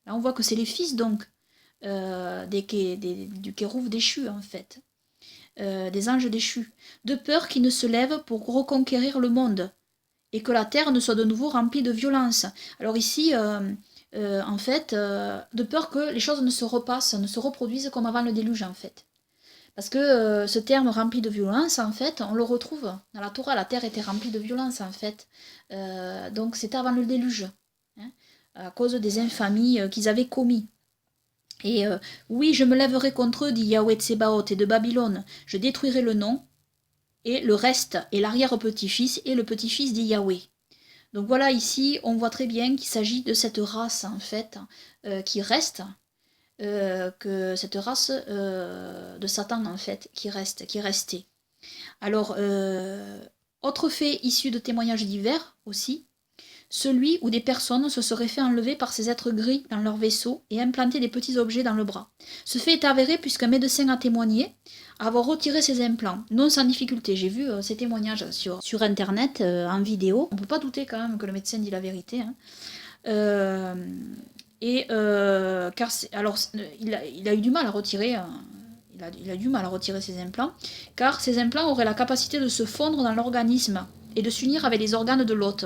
Là on voit que c'est les fils donc du kérouf déchu en fait. Des anges déchus, de peur qu'ils ne se lèvent pour reconquérir le monde, et que la terre ne soit de nouveau remplie de violence. Alors ici, en fait, de peur que les choses ne se repassent, ne se reproduisent comme avant le déluge, en fait. Parce que ce terme rempli de violence, en fait, on le retrouve dans la Torah, la terre était remplie de violence, en fait. Donc c'était avant le déluge, hein, à cause des infamies qu'ils avaient commis. Et oui, je me lèverai contre eux, dit Yahweh Tsebaoth, et de Babylone, je détruirai le nom, et le reste, et l'arrière-petit-fils, et le petit-fils dit Yahweh. Donc voilà, ici, on voit très bien qu'il s'agit de cette race, en fait, qui reste, que cette race de Satan, en fait, qui reste, qui est restée. Alors, autre fait issu de témoignages divers, aussi, celui où des personnes se seraient fait enlever par ces êtres gris dans leur vaisseau et implanter des petits objets dans le bras. Ce fait est avéré puisqu'un médecin a témoigné avoir retiré ses implants, non sans difficulté. J'ai vu ces témoignages sur internet, en vidéo. On ne peut pas douter quand même que le médecin dit la vérité. Hein. Car alors, il a eu du mal à retirer... il a du mal à retirer ses implants, car ces implants auraient la capacité de se fondre dans l'organisme et de s'unir avec les organes de l'hôte.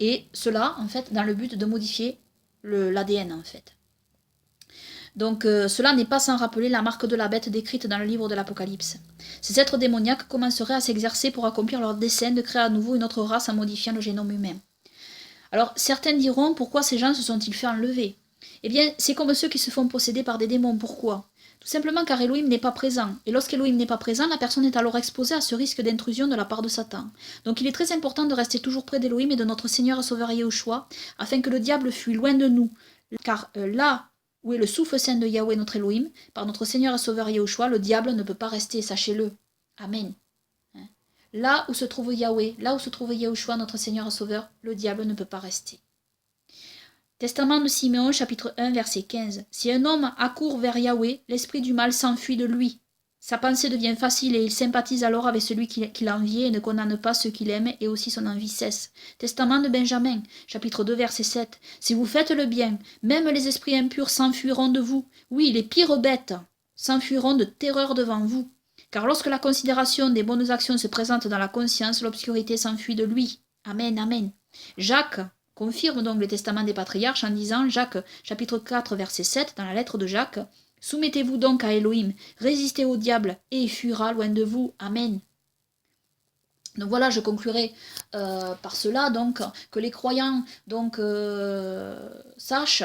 Et cela, en fait, dans le but de modifier l'ADN, en fait. Donc, cela n'est pas sans rappeler la marque de la bête décrite dans le livre de l'Apocalypse. Ces êtres démoniaques commenceraient à s'exercer pour accomplir leur dessein de créer à nouveau une autre race en modifiant le génome humain. Alors, certains diront, pourquoi ces gens se sont-ils fait enlever? Eh bien, c'est comme ceux qui se font posséder par des démons. Pourquoi? Tout simplement car Elohim n'est pas présent. Et lorsqu'Elohim n'est pas présent, la personne est alors exposée à ce risque d'intrusion de la part de Satan. Donc il est très important de rester toujours près d'Elohim et de notre Seigneur et Sauveur Yahushua, afin que le diable fuit loin de nous. Car là où est le souffle saint de Yahweh notre Elohim, par notre Seigneur et Sauveur Yahushua, le diable ne peut pas rester, sachez-le. Amen. Là où se trouve Yahweh, là où se trouve Yahushua, notre Seigneur et Sauveur, le diable ne peut pas rester. Testament de Siméon, chapitre 1, verset 15. Si un homme accourt vers Yahweh, l'esprit du mal s'enfuit de lui. Sa pensée devient facile et il sympathise alors avec celui qui l'a envié et ne condamne pas ceux qu'il aime et aussi son envie cesse. Testament de Benjamin, chapitre 2, verset 7. Si vous faites le bien, même les esprits impurs s'enfuiront de vous. Oui, les pires bêtes s'enfuiront de terreur devant vous. Car lorsque la considération des bonnes actions se présente dans la conscience, l'obscurité s'enfuit de lui. Amen, amen. Jacques confirme donc le testament des patriarches en disant, Jacques chapitre 4 verset 7, dans la lettre de Jacques, « Soumettez-vous donc à Elohim, résistez au diable, et il fuira loin de vous. Amen. » Donc voilà, je conclurai par cela, donc, que les croyants donc, sachent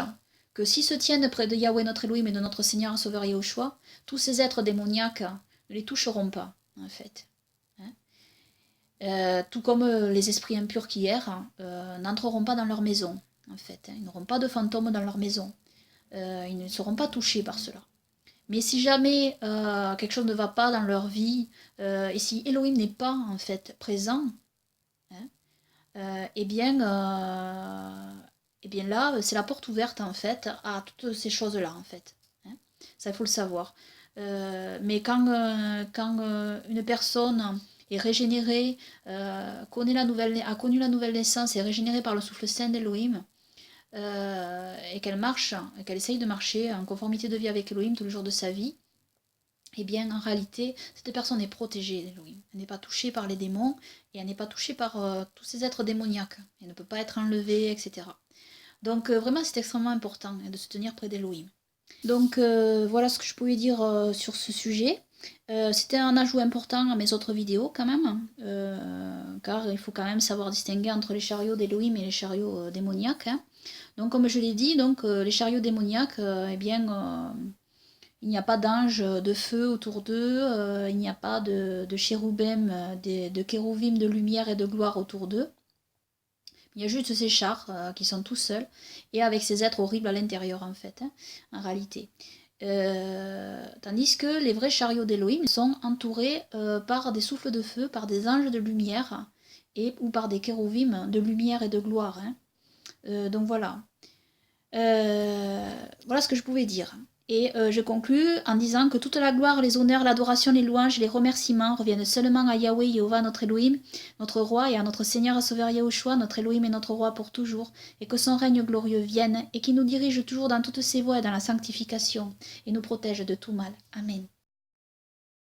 que s'ils se tiennent près de Yahweh notre Elohim et de notre Seigneur et Sauveur Yahushua, tous ces êtres démoniaques ne les toucheront pas, en fait. Tout comme les esprits impurs qui errent n'entreront pas dans leur maison, en fait. Ils n'auront pas de fantômes dans leur maison. Ils ne seront pas touchés par cela. Mais si jamais quelque chose ne va pas dans leur vie, et si Elohim n'est pas, en fait, présent, eh bien là, c'est la porte ouverte, en fait, à toutes ces choses-là, en fait. Ça, il faut le savoir. Mais quand une personne est régénérée, a connu la nouvelle naissance, est régénérée par le souffle saint d'Elohim, et qu'elle marche, et qu'elle essaye de marcher en conformité de vie avec Elohim tous les jours de sa vie, eh bien en réalité, cette personne est protégée d'Elohim. Elle n'est pas touchée par les démons, et elle n'est pas touchée par tous ces êtres démoniaques. Elle ne peut pas être enlevée, etc. Donc vraiment, c'est extrêmement important de se tenir près d'Elohim. Donc voilà ce que je pouvais dire sur ce sujet. C'était un ajout important à mes autres vidéos quand même, car il faut quand même savoir distinguer entre les chariots d'Elohim et les chariots démoniaques. Hein. Donc comme je l'ai dit, donc, les chariots démoniaques, eh bien, il n'y a pas d'ange de feu autour d'eux, il n'y a pas de chérubim, de kérouvim de lumière et de gloire autour d'eux. Il y a juste ces chars qui sont tout seuls et avec ces êtres horribles à l'intérieur en fait, hein, en réalité. Tandis que les vrais chariots d'Elohim sont entourés par des souffles de feu, par des anges de lumière, ou par des kérovim de lumière et de gloire. Hein. Donc voilà. Voilà ce que je pouvais dire. Et je conclus en disant que toute la gloire, les honneurs, l'adoration, les louanges, les remerciements reviennent seulement à Yahweh, Jéhovah, notre Elohim, notre roi, et à notre Seigneur et Sauveur Yahushua, notre Elohim et notre roi pour toujours, et que son règne glorieux vienne, et qui nous dirige toujours dans toutes ses voies et dans la sanctification, et nous protège de tout mal. Amen.